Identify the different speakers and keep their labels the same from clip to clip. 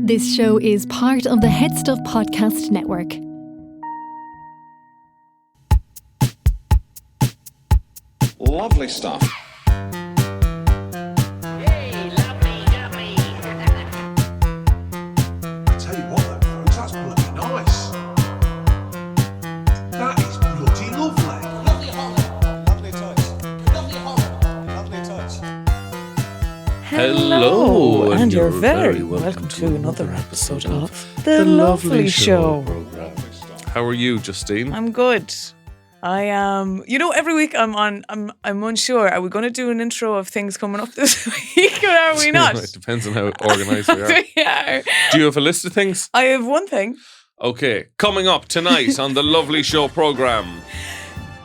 Speaker 1: This show is part of the HeadStuff podcast network.
Speaker 2: Lovely stuff.
Speaker 3: Hey, lovely, lovely.
Speaker 4: Tell you what, though, folks, that's bloody nice. That is bloody lovely.
Speaker 3: Lovely Holland.
Speaker 5: Lovely touch.
Speaker 3: Lovely Holland.
Speaker 5: Lovely touch.
Speaker 6: Hello,
Speaker 7: and you're
Speaker 6: very
Speaker 7: very welcome to another episode of
Speaker 6: The
Speaker 7: The Lovely Show.
Speaker 6: How are you, Justine?
Speaker 7: I'm good. I am. Every week I'm unsure. Are we going to do an intro of things coming up this week, or are we not?
Speaker 6: It depends on how organised we are.
Speaker 7: We are.
Speaker 6: Do you have a list of things?
Speaker 7: I have one thing.
Speaker 6: Okay, coming up tonight on the Lovely Show programme.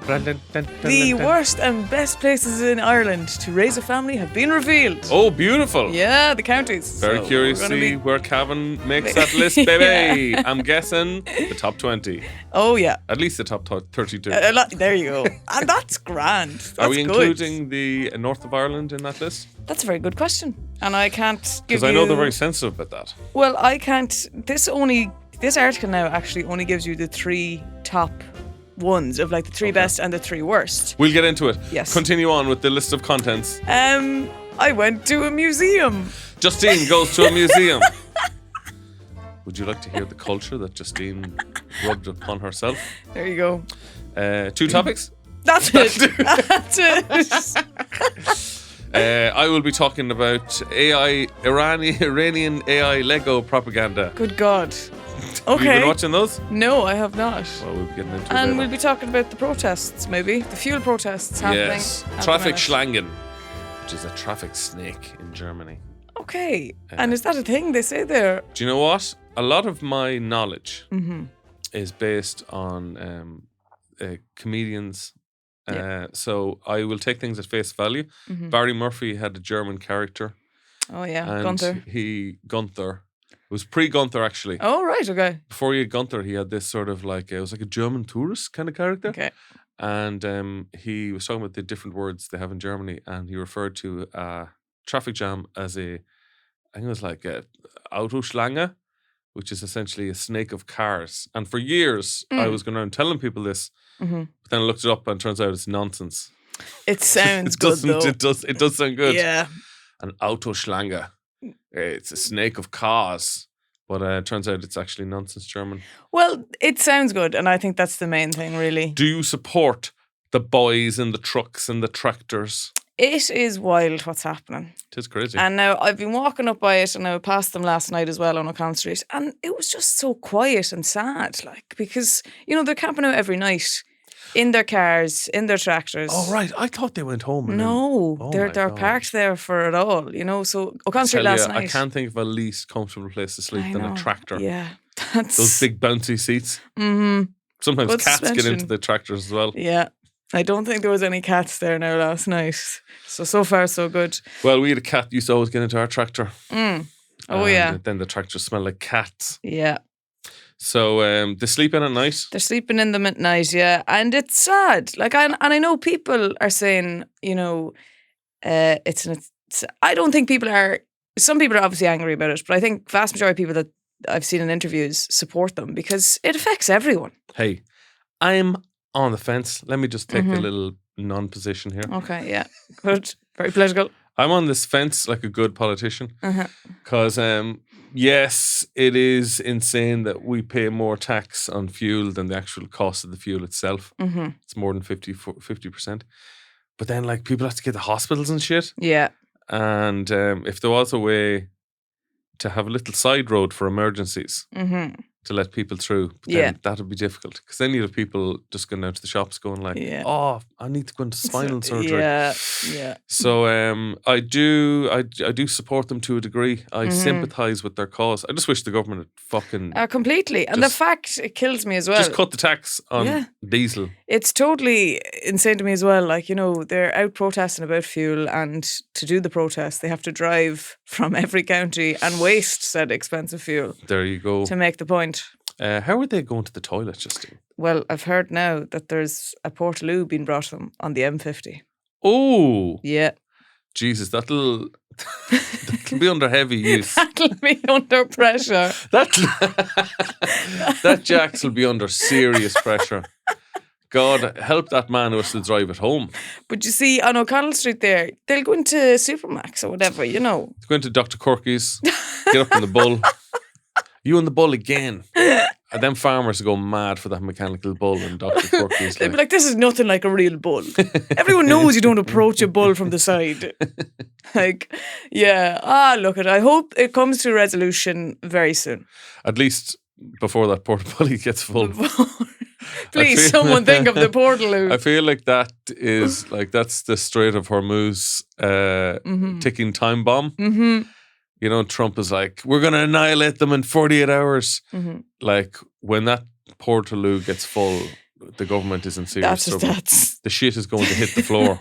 Speaker 7: The worst and best places in Ireland to raise a family have been revealed.
Speaker 6: Oh, beautiful.
Speaker 7: Yeah, the counties.
Speaker 6: Very
Speaker 7: So
Speaker 6: curious
Speaker 7: we're
Speaker 6: to
Speaker 7: gonna
Speaker 6: see where Cavan makes that list, baby. I'm guessing the top 20.
Speaker 7: Oh, yeah.
Speaker 6: At least the top 32.
Speaker 7: There you go. And that's grand. That's
Speaker 6: Are we
Speaker 7: good.
Speaker 6: including the north of Ireland in that list?
Speaker 7: That's a very good question. And I can't give
Speaker 6: Because
Speaker 7: you...
Speaker 6: I know they're very sensitive about that.
Speaker 7: Well, I can't... This article now actually only gives you the three top ones of like the three best and the three worst.
Speaker 6: We'll get into it.
Speaker 7: Yes.
Speaker 6: Continue on with the list of contents.
Speaker 7: I went to a museum.
Speaker 6: Justine goes to a museum. Would you like to hear the culture that Justine rubbed upon herself?
Speaker 7: There you go.
Speaker 6: 2 topics.
Speaker 7: That's it. That's it.
Speaker 6: I will be talking about Iranian AI Lego propaganda.
Speaker 7: Good God.
Speaker 6: Have you
Speaker 7: Okay.
Speaker 6: been watching those?
Speaker 7: No, I have not.
Speaker 6: Well, we'll be getting into it
Speaker 7: And
Speaker 6: later.
Speaker 7: we'll be talking about the protests, maybe. The fuel protests happening.
Speaker 6: Yes.
Speaker 7: at the
Speaker 6: Traffic
Speaker 7: minute.
Speaker 6: Schlangen, which is a traffic snake in Germany.
Speaker 7: Okay. And is that a thing they say there?
Speaker 6: Do you know what? A lot of my knowledge
Speaker 7: Mm-hmm.
Speaker 6: is based on comedians.
Speaker 7: Yeah.
Speaker 6: So I will take things at face value.
Speaker 7: Mm-hmm.
Speaker 6: Barry Murphy had a German character.
Speaker 7: Oh, yeah.
Speaker 6: And
Speaker 7: Gunther.
Speaker 6: Gunther. It was pre-Gunther, actually.
Speaker 7: Oh, right. Okay.
Speaker 6: Before he had Gunther, he had this sort of like, it was like a German tourist kind of character.
Speaker 7: Okay.
Speaker 6: And he was talking about the different words they have in Germany, and he referred to a traffic jam as I think it was like a Autoschlange, which is essentially a snake of cars. And for years, I was going around telling people this,
Speaker 7: Mm-hmm.
Speaker 6: but then I looked it up and it turns out it's nonsense.
Speaker 7: It sounds
Speaker 6: It
Speaker 7: good,
Speaker 6: doesn't.
Speaker 7: though.
Speaker 6: It does sound good.
Speaker 7: Yeah.
Speaker 6: An Autoschlange. It's a snake of cars. But it turns out it's actually nonsense German.
Speaker 7: Well, it sounds good, and I think that's the main thing, really.
Speaker 6: Do you support the boys in the trucks and the tractors?
Speaker 7: It is wild what's happening.
Speaker 6: It is crazy.
Speaker 7: And now I've been walking up by it, and I passed them last night as well on O'Connell Street, and it was just so quiet and sad, like, because, they're camping out every night in their cars, in their tractors.
Speaker 6: Oh, right. I thought they went home. And
Speaker 7: No,
Speaker 6: then,
Speaker 7: they're
Speaker 6: God.
Speaker 7: parked there for it all, So O'Connell Street
Speaker 6: Tell
Speaker 7: last
Speaker 6: you,
Speaker 7: night.
Speaker 6: I can't think of a least comfortable place to sleep
Speaker 7: I
Speaker 6: than
Speaker 7: know.
Speaker 6: a tractor.
Speaker 7: Yeah, that's
Speaker 6: Those big bouncy seats.
Speaker 7: Mm-hmm.
Speaker 6: Sometimes
Speaker 7: Good
Speaker 6: cats get
Speaker 7: suspension.
Speaker 6: into the tractors as well.
Speaker 7: Yeah. I don't think there was any cats there now last night. So far, so good.
Speaker 6: Well, we had a cat used to always get into our tractor.
Speaker 7: Oh,
Speaker 6: And
Speaker 7: yeah.
Speaker 6: then the tractors smell like cats.
Speaker 7: Yeah.
Speaker 6: So they sleep in at night.
Speaker 7: They're sleeping in them at night, yeah. And it's sad. Like, I know people are saying, I don't think people are, some people are obviously angry about it, but I think vast majority of people that I've seen in interviews support them because it affects everyone.
Speaker 6: Hey, I'm on the fence. Let me just take a little non-position here.
Speaker 7: Okay, yeah. Good. Very political.
Speaker 6: I'm on this fence like a good politician.
Speaker 7: Uh-huh.
Speaker 6: Because, yes, it is insane that we pay more tax on fuel than the actual cost of the fuel itself.
Speaker 7: Mm-hmm.
Speaker 6: It's more than 50%. But then, like, people have to get to hospitals and shit.
Speaker 7: Yeah.
Speaker 6: And if there was a way to have a little side road for emergencies
Speaker 7: Mm-hmm.
Speaker 6: to let people through, but then
Speaker 7: Yeah.
Speaker 6: that would be difficult. Because then you'd have people just going down to the shops going like,
Speaker 7: Yeah.
Speaker 6: oh, I need to go into spinal surgery.
Speaker 7: Yeah. Yeah.
Speaker 6: So I do support them to a degree. I sympathise with their cause. I just wish the government had fucking
Speaker 7: Completely. And the
Speaker 6: Just-
Speaker 7: fact, it kills me as well.
Speaker 6: just cut the tax on
Speaker 7: Yeah.
Speaker 6: diesel.
Speaker 7: It's totally insane to me as well. Like, they're out protesting about fuel, and to do the protest, they have to drive from every county and waste said expensive fuel
Speaker 6: There you go.
Speaker 7: to make the point.
Speaker 6: How are they going to the toilet, Justine?
Speaker 7: Well, I've heard now that there's a Portaloo being brought to them on the M50.
Speaker 6: Oh,
Speaker 7: Yeah.
Speaker 6: Jesus, that'll That'll be under heavy use.
Speaker 7: That'll be under pressure.
Speaker 6: That Jax will be under serious pressure. God help that man who has to drive it home.
Speaker 7: But you see, on O'Connell Street there, they'll go into Supermax or whatever, you know.
Speaker 6: Go into Dr. Corky's, get up in the bull. You and the bull again. And then farmers go mad for that mechanical bull and Dr. Corky's.
Speaker 7: They'll be like, this is nothing like a real bull. Everyone knows you don't approach a bull from the side. Like, yeah. Look, I hope it comes to a resolution very soon.
Speaker 6: At least before that porta-potty gets full.
Speaker 7: Please, someone think of the Portaloo.
Speaker 6: I feel like that's the Strait of Hormuz ticking time bomb.
Speaker 7: Mm-hmm.
Speaker 6: You know, Trump is like, we're going to annihilate them in 48 hours.
Speaker 7: Mm-hmm.
Speaker 6: Like, when that Portaloo gets full, the government is in serious trouble. The shit is going to hit the floor.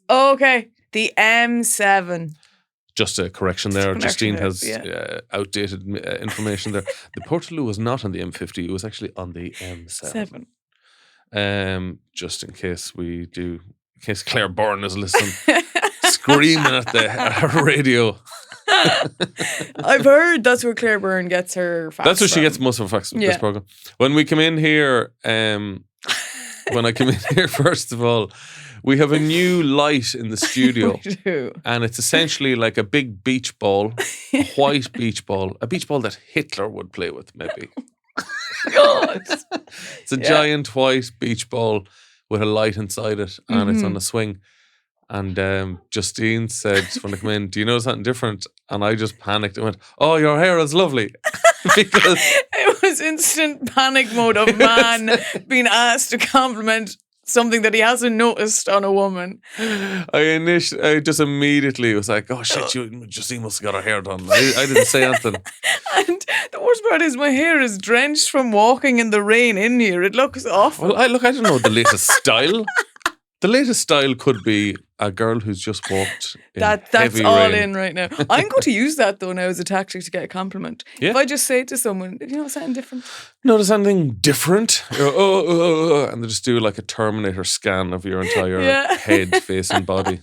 Speaker 7: Okay, the M7.
Speaker 6: Just a correction there. Justine has outdated information there. The Portaloo was not on the M50. It was actually on the M7. Just in case in case Claire Byrne is listening, screaming at her radio.
Speaker 7: I've heard that's where Claire Byrne gets her facts.
Speaker 6: That's where she
Speaker 7: from.
Speaker 6: gets most of her facts from this program. When we come in here, when I come in here, first of all, we have a new light in the studio.
Speaker 7: We do.
Speaker 6: And it's essentially like a big beach ball, a white beach ball, a beach ball that Hitler would play with, maybe.
Speaker 7: God.
Speaker 6: It's a giant white beach ball with a light inside it, and it's on a swing. And Justine said, when I come in, do you notice something different? And I just panicked and went, oh, your hair is lovely. Because
Speaker 7: it was instant panic mode of man being asked to compliment something that he hasn't noticed on a woman.
Speaker 6: I just immediately was like, oh shit, Justine must have got her hair done. I didn't say anything.
Speaker 7: And the worst part is my hair is drenched from walking in the rain in here. It looks awful.
Speaker 6: Well, I don't know the latest style. The latest style could be a girl who's just walked in
Speaker 7: That's
Speaker 6: heavy
Speaker 7: all
Speaker 6: rain.
Speaker 7: in right now. I'm going to use that though now as a tactic to get a compliment.
Speaker 6: Yeah.
Speaker 7: If I just say to someone, you know something different?
Speaker 6: Notice anything different? And they just do like a Terminator scan of your entire head, face and body.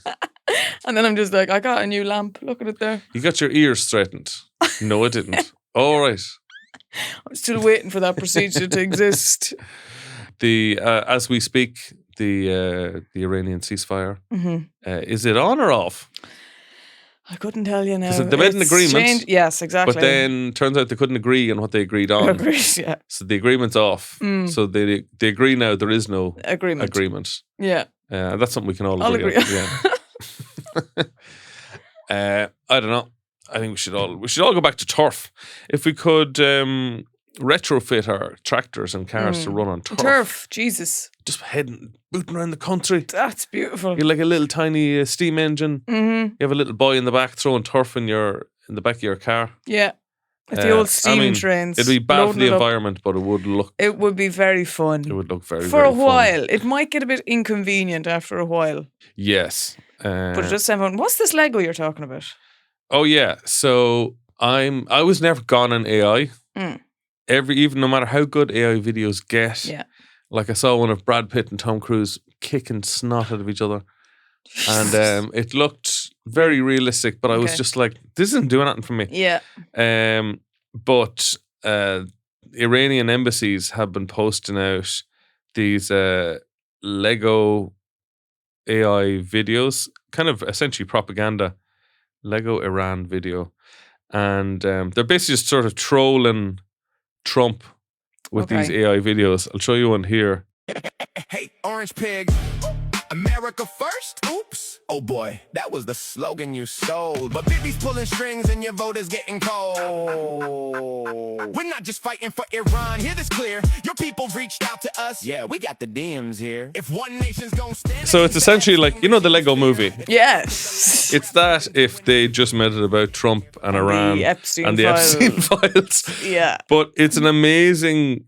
Speaker 7: And then I'm just like, I got a new lamp. Look at it there.
Speaker 6: You got your ears straightened. No, I didn't. All right.
Speaker 7: I'm still waiting for that procedure to exist.
Speaker 6: As we speak, the Iranian ceasefire, is it on or off?
Speaker 7: I couldn't tell you now.
Speaker 6: They made an agreement.
Speaker 7: Yes, exactly.
Speaker 6: But then turns out they couldn't agree on what they agreed on.
Speaker 7: Yeah.
Speaker 6: So the agreement's off. So they agree now there is no
Speaker 7: agreement. Yeah.
Speaker 6: That's something we can all
Speaker 7: I'll
Speaker 6: agree
Speaker 7: agree.
Speaker 6: on. Yeah. I don't know. I think we should all go back to turf. If we could retrofit our tractors and cars to run on turf.
Speaker 7: Turf, Jesus.
Speaker 6: Just booting around the country.
Speaker 7: That's beautiful.
Speaker 6: You're like a little tiny steam engine.
Speaker 7: Mm-hmm.
Speaker 6: You have a little boy in the back throwing turf in the back of your car.
Speaker 7: Yeah. Like the old steam trains.
Speaker 6: It'd be bad for the environment, but it would
Speaker 7: be very fun.
Speaker 6: It would look very,
Speaker 7: for
Speaker 6: very
Speaker 7: a while.
Speaker 6: fun.
Speaker 7: It might get a bit inconvenient after a while.
Speaker 6: Yes.
Speaker 7: But it does sound fun. What's this Lego you're talking about?
Speaker 6: Oh yeah. So I was never gone on AI. Even no matter how good AI videos get.
Speaker 7: Yeah.
Speaker 6: Like I saw one of Brad Pitt and Tom Cruise kicking snot out of each other. And it looked very realistic, but I was just like, this isn't doing anything for me.
Speaker 7: Yeah.
Speaker 6: But Iranian embassies have been posting out these Lego AI videos, kind of essentially propaganda, Lego Iran video. And they're basically just sort of trolling Trump with these AI videos. I'll show you one here.
Speaker 5: Hey, Orange Pig, America first? Oops. Oh boy, that was the slogan you sold. But Bibi's pulling strings and your vote is getting cold. We're not just fighting for Iran, hear this clear. Your people reached out to us. Yeah, we got the DMs here. If one nation's gonna stand.
Speaker 6: So it's essentially like, you know, the Lego movie.
Speaker 7: Yes.
Speaker 6: It's that if they just made it about Trump and Iran
Speaker 7: the Epstein
Speaker 6: and the Epstein files.
Speaker 7: Yeah.
Speaker 6: But it's an amazing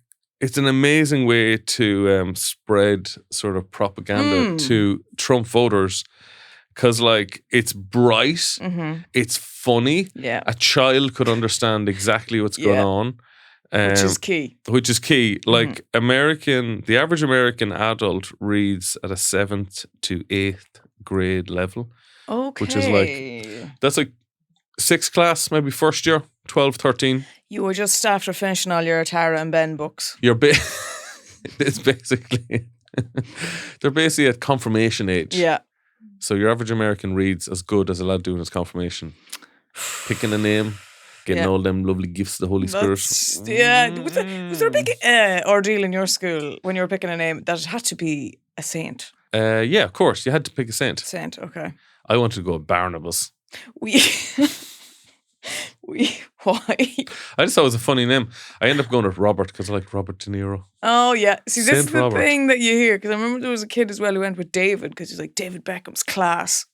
Speaker 6: way to spread sort of propaganda to Trump voters, because like it's bright, it's funny.
Speaker 7: Yeah.
Speaker 6: A child could understand exactly what's going on.
Speaker 7: Which is key.
Speaker 6: Like the average American adult reads at a 7th to 8th grade level.
Speaker 7: Okay.
Speaker 6: Which is like, that's like 6th class, maybe first year, 12, 13.
Speaker 7: You were just after finishing all your Tara and Ben books.
Speaker 6: It's basically, they're basically at confirmation age.
Speaker 7: Yeah.
Speaker 6: So your average American reads as good as a lad doing his confirmation. Picking a name, getting all them lovely gifts of the Holy Spirit.
Speaker 7: Yeah. Was there a big ordeal in your school when you were picking a name that it had to be a saint?
Speaker 6: Yeah, of course. You had to pick a saint.
Speaker 7: Saint, okay.
Speaker 6: I wanted to go with Barnabas.
Speaker 7: Why?
Speaker 6: I just thought it was a funny name. I ended up going with Robert because I like Robert De Niro.
Speaker 7: Oh, yeah. See, this
Speaker 6: Saint
Speaker 7: is the
Speaker 6: Robert.
Speaker 7: thing that you hear, because I remember there was a kid as well who went with David because he's like, David Beckham's class.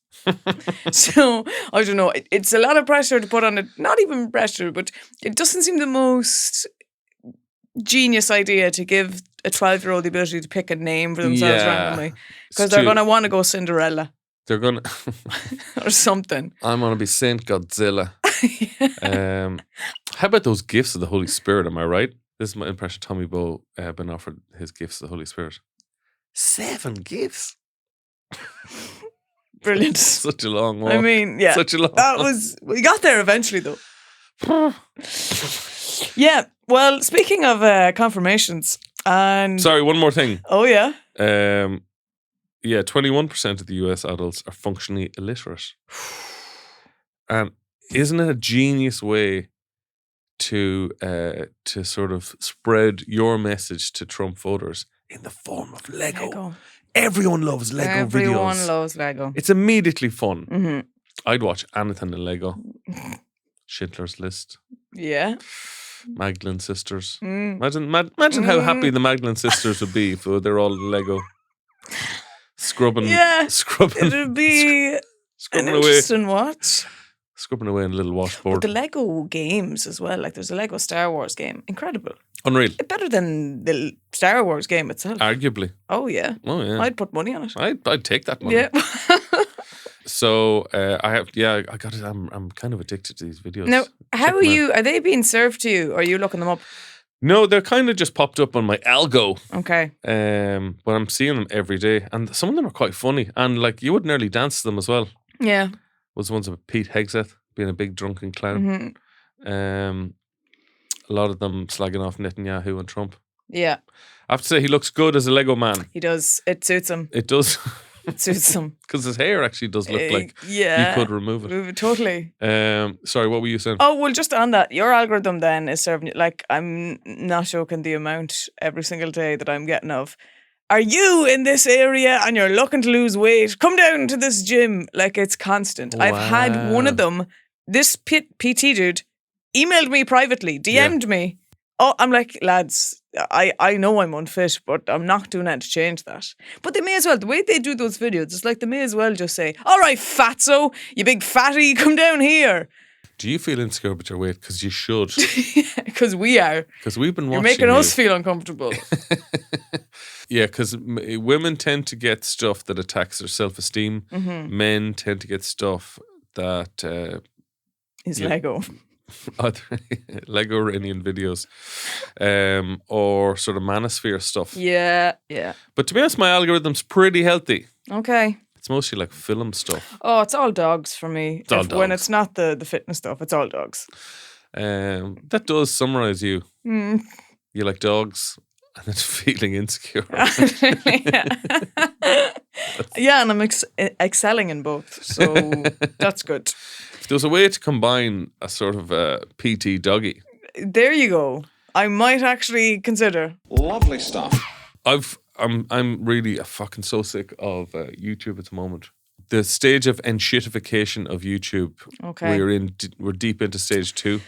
Speaker 7: So, I don't know. It's a lot of pressure to put on it. Not even pressure, but it doesn't seem the most genius idea to give a 12-year-old the ability to pick a name for themselves randomly. Because they're going to want to go Cinderella.
Speaker 6: They're going to...
Speaker 7: or something.
Speaker 6: I'm going to be Saint Godzilla. How about those gifts of the Holy Spirit? Am I right? This is my impression. Tommy Bowe been offered his gifts of the Holy Spirit. 7 gifts.
Speaker 7: Brilliant.
Speaker 6: Such a long walk.
Speaker 7: I mean, yeah.
Speaker 6: Such a long
Speaker 7: That
Speaker 6: walk.
Speaker 7: was... We got there eventually, though. Yeah. Well, speaking of confirmations and...
Speaker 6: Sorry, one more thing.
Speaker 7: Oh, yeah?
Speaker 6: Yeah, 21% of the US adults are functionally illiterate. And isn't it a genius way to sort of spread your message to Trump voters in the form of Lego? Everyone loves Lego videos.
Speaker 7: Everyone loves Lego.
Speaker 6: It's immediately fun.
Speaker 7: Mm-hmm.
Speaker 6: I'd watch anything in Lego. Schindler's List,
Speaker 7: Yeah.
Speaker 6: Magdalene Sisters.
Speaker 7: Mm.
Speaker 6: Imagine how happy the Magdalene Sisters would be if they're all Lego. Scrubbing
Speaker 7: It'd be an
Speaker 6: away.
Speaker 7: interesting watch.
Speaker 6: Scrubbing away in a little
Speaker 7: But
Speaker 6: washboard.
Speaker 7: the Lego games as well, like there's a Lego Star Wars game. Incredible.
Speaker 6: Unreal.
Speaker 7: Better than the Star Wars game itself.
Speaker 6: Arguably.
Speaker 7: Oh, yeah.
Speaker 6: Oh, yeah.
Speaker 7: I'd put money on it.
Speaker 6: I'd take that money.
Speaker 7: Yeah.
Speaker 6: So I got it. I'm kind of addicted to these videos.
Speaker 7: Now, how
Speaker 6: Check
Speaker 7: are
Speaker 6: them out.
Speaker 7: you? Are they being served to you? Or are you looking them up?
Speaker 6: No, they're kind of just popped up on my algo.
Speaker 7: Okay.
Speaker 6: But I'm seeing them every day, and some of them are quite funny. And like you would nearly dance to them as well.
Speaker 7: Yeah.
Speaker 6: Was the ones of Pete Hegseth being a big drunken clown.
Speaker 7: Mm-hmm.
Speaker 6: A lot of them slagging off Netanyahu and Trump.
Speaker 7: Yeah.
Speaker 6: I have to say he looks good as a Lego man.
Speaker 7: He does. It suits him.
Speaker 6: It does.
Speaker 7: It suits him.
Speaker 6: Because his hair actually does look like
Speaker 7: yeah.
Speaker 6: you could remove it.
Speaker 7: Move it totally.
Speaker 6: Sorry, what were you saying?
Speaker 7: Oh, well, just on that, your algorithm then is serving you. Like, I'm not joking the amount every single day that I'm getting of, are you in this area and you're looking to lose weight? Come down to this gym. Like, it's constant. I've had one of them, this PT dude, emailed me privately, DM'd me. Oh, I'm like, lads, I know I'm unfit, but I'm not doing that to change that. But they may as well, the way they do those videos, it's like they may as well just say, all right, fatso, you big fatty, come down here.
Speaker 6: Do you feel insecure about your weight? Because you should.
Speaker 7: Because we are.
Speaker 6: Because we've been
Speaker 7: You're
Speaker 6: watching
Speaker 7: making us
Speaker 6: you.
Speaker 7: feel uncomfortable.
Speaker 6: Yeah, because women tend to get stuff that attacks their self-esteem.
Speaker 7: Mm-hmm.
Speaker 6: Men tend to get stuff that...
Speaker 7: Is
Speaker 6: Yeah.
Speaker 7: Lego.
Speaker 6: other Lego Iranian videos or sort of manosphere stuff.
Speaker 7: Yeah, yeah.
Speaker 6: But to be honest, my algorithm's pretty healthy.
Speaker 7: Okay.
Speaker 6: It's mostly like film stuff.
Speaker 7: Oh, it's all dogs for me.
Speaker 6: It's all
Speaker 7: When
Speaker 6: dogs.
Speaker 7: it's not the fitness stuff, it's all dogs.
Speaker 6: That does summarize you.
Speaker 7: Mm.
Speaker 6: You like dogs and then feeling insecure.
Speaker 7: Yeah, and I'm excelling in both, so that's good.
Speaker 6: If there was a way to combine a sort of PT doggy,
Speaker 7: There you go. I might actually consider.
Speaker 2: Lovely stuff.
Speaker 6: I'm really fucking so sick of YouTube at the moment. The stage of enshittification of YouTube.
Speaker 7: Okay.
Speaker 6: We're deep into stage 2.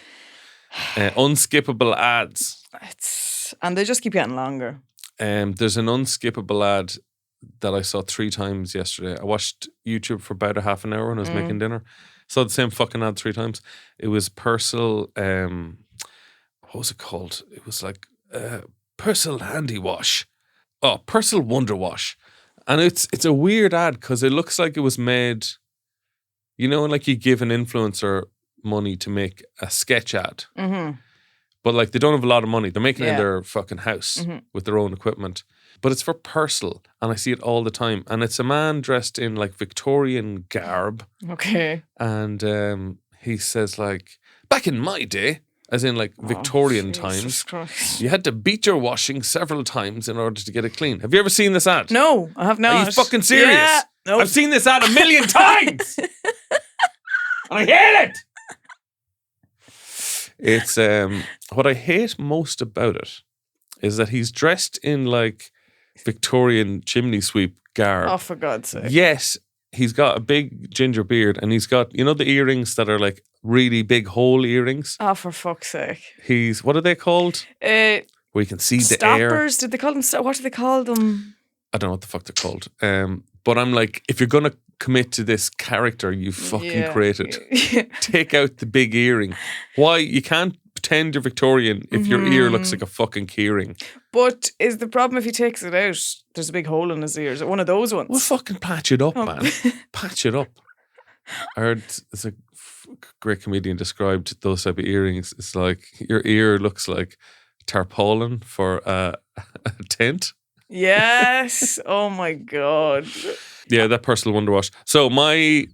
Speaker 6: Unskippable ads.
Speaker 7: And they just keep getting longer.
Speaker 6: There's an unskippable ad that I saw 3 times yesterday. I watched YouTube for about a half an hour when I was making dinner. Saw the same fucking ad 3 times. It was Persil. What was it called? It was like Persil Handy Wash. Oh, Persil Wonder Wash. And it's a weird ad because it looks like it was made, you know, like you give an influencer money to make a sketch ad.
Speaker 7: Mm-hmm.
Speaker 6: But like they don't have a lot of money. They're making it in
Speaker 7: Yeah.
Speaker 6: their fucking house with their own equipment. But it's for Purcell, and I see it all the time. And it's a man dressed in like Victorian garb,
Speaker 7: Okay.
Speaker 6: and he says like, back in my day, as in like Victorian
Speaker 7: Jesus
Speaker 6: times,
Speaker 7: Christ.
Speaker 6: you had to beat your washing several times in order to get it clean. Have you ever seen this ad?
Speaker 7: No, I have not.
Speaker 6: Are you fucking serious?
Speaker 7: Yeah. No.
Speaker 6: I've seen this ad a million times, and I hate it. It's what I hate most about it is that he's dressed in like Victorian chimney sweep garb.
Speaker 7: Oh, for God's sake.
Speaker 6: Yet he's got a big ginger beard, and he's got, you know, the earrings that are like really big hole earrings.
Speaker 7: Oh, for fuck's sake.
Speaker 6: He's, what are they called? Where you can see the air.
Speaker 7: Stoppers? Did they call them? What do they call them?
Speaker 6: I don't know what the fuck they're called. But I'm like, if you're gonna commit to this character you fucking created, take out the big earring. Why? You can't pretend you're Victorian if your ear looks like a fucking keyring.
Speaker 7: But is the problem if he takes it out, there's a big hole in his ear? Is it one of those ones?
Speaker 6: Well, fucking patch it up, man. Patch it up. I heard it's a great comedian described those type of earrings. It's like your ear looks like tarpaulin for a tent.
Speaker 7: Yes. Oh my God.
Speaker 6: Yeah, that personal wonder wash. So my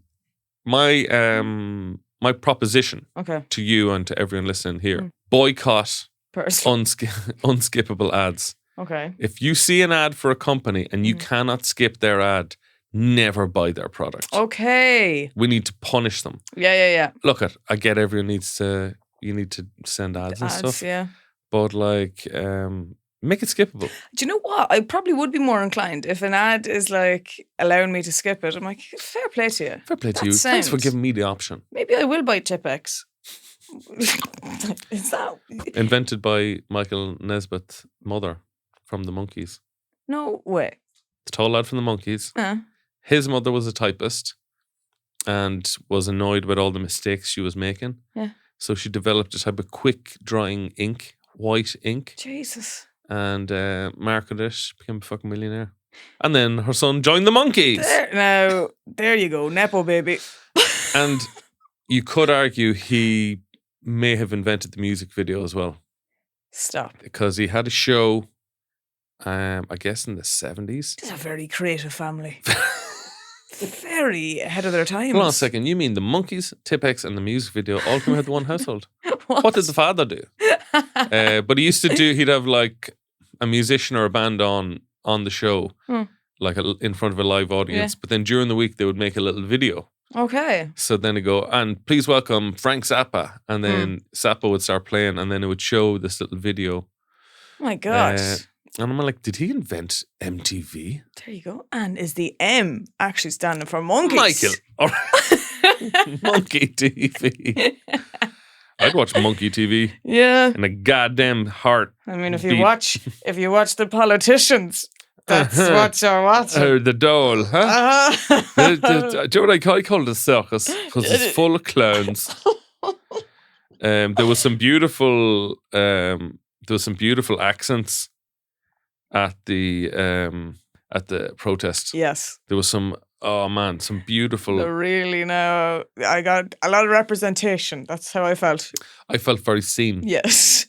Speaker 6: proposition to you and to everyone listening here: boycott unskippable ads.
Speaker 7: Okay.
Speaker 6: If you see an ad for a company and you cannot skip their ad, never buy their product.
Speaker 7: Okay.
Speaker 6: We need to punish them.
Speaker 7: Yeah.
Speaker 6: Look, I get everyone needs to. You need to send ads and stuff.
Speaker 7: Yeah.
Speaker 6: But like, make it skippable.
Speaker 7: Do you know what? I probably would be more inclined if an ad is like allowing me to skip it. I'm like, fair play to you.
Speaker 6: Fair play to
Speaker 7: That
Speaker 6: you. Thanks for
Speaker 7: sounds-
Speaker 6: giving me the option.
Speaker 7: Maybe I will buy Tipex. Is that?
Speaker 6: Invented by Michael Nesbitt's mother from the Monkees.
Speaker 7: No way.
Speaker 6: The tall lad from the Monkees. His mother was a typist and was annoyed with all the mistakes she was making.
Speaker 7: Yeah.
Speaker 6: So she developed a type of quick drying ink, white ink,
Speaker 7: Jesus.
Speaker 6: and marketed it, became a fucking millionaire. And then her son joined the Monkees.
Speaker 7: There you go. Nepo baby.
Speaker 6: And you could argue he may have invented the music video as well.
Speaker 7: Stop.
Speaker 6: Because he had a show, I guess in the 70s.
Speaker 7: This is a very creative family. Very ahead of their times.
Speaker 6: Hold on a second. You mean the Monkees, Tipex, and the music video all came out of one household? What did the father do? But he used to do, he'd have like a musician or a band on the show, like in front of a live audience.
Speaker 7: Yeah.
Speaker 6: But then during the week, they would make a little video.
Speaker 7: Okay.
Speaker 6: So then they go, and please welcome Frank Zappa. And then Zappa would start playing, and then it would show this little video.
Speaker 7: Oh my God.
Speaker 6: And I'm like, did he invent MTV?
Speaker 7: There you go. And is the M actually standing for monkeys?
Speaker 6: Michael. Monkey TV. I'd watch Monkey TV
Speaker 7: Yeah.
Speaker 6: in a goddamn heart.
Speaker 7: I mean, if
Speaker 6: beat.
Speaker 7: you watch the politicians, that's what you're watching.
Speaker 6: Or the dole, huh? Do you know what I call it? A circus? Because it's full of clowns. There was some beautiful accents at the protest.
Speaker 7: Yes.
Speaker 6: There was some beautiful.
Speaker 7: Really now, I got a lot of representation. That's how I felt.
Speaker 6: I felt very seen.
Speaker 7: Yes.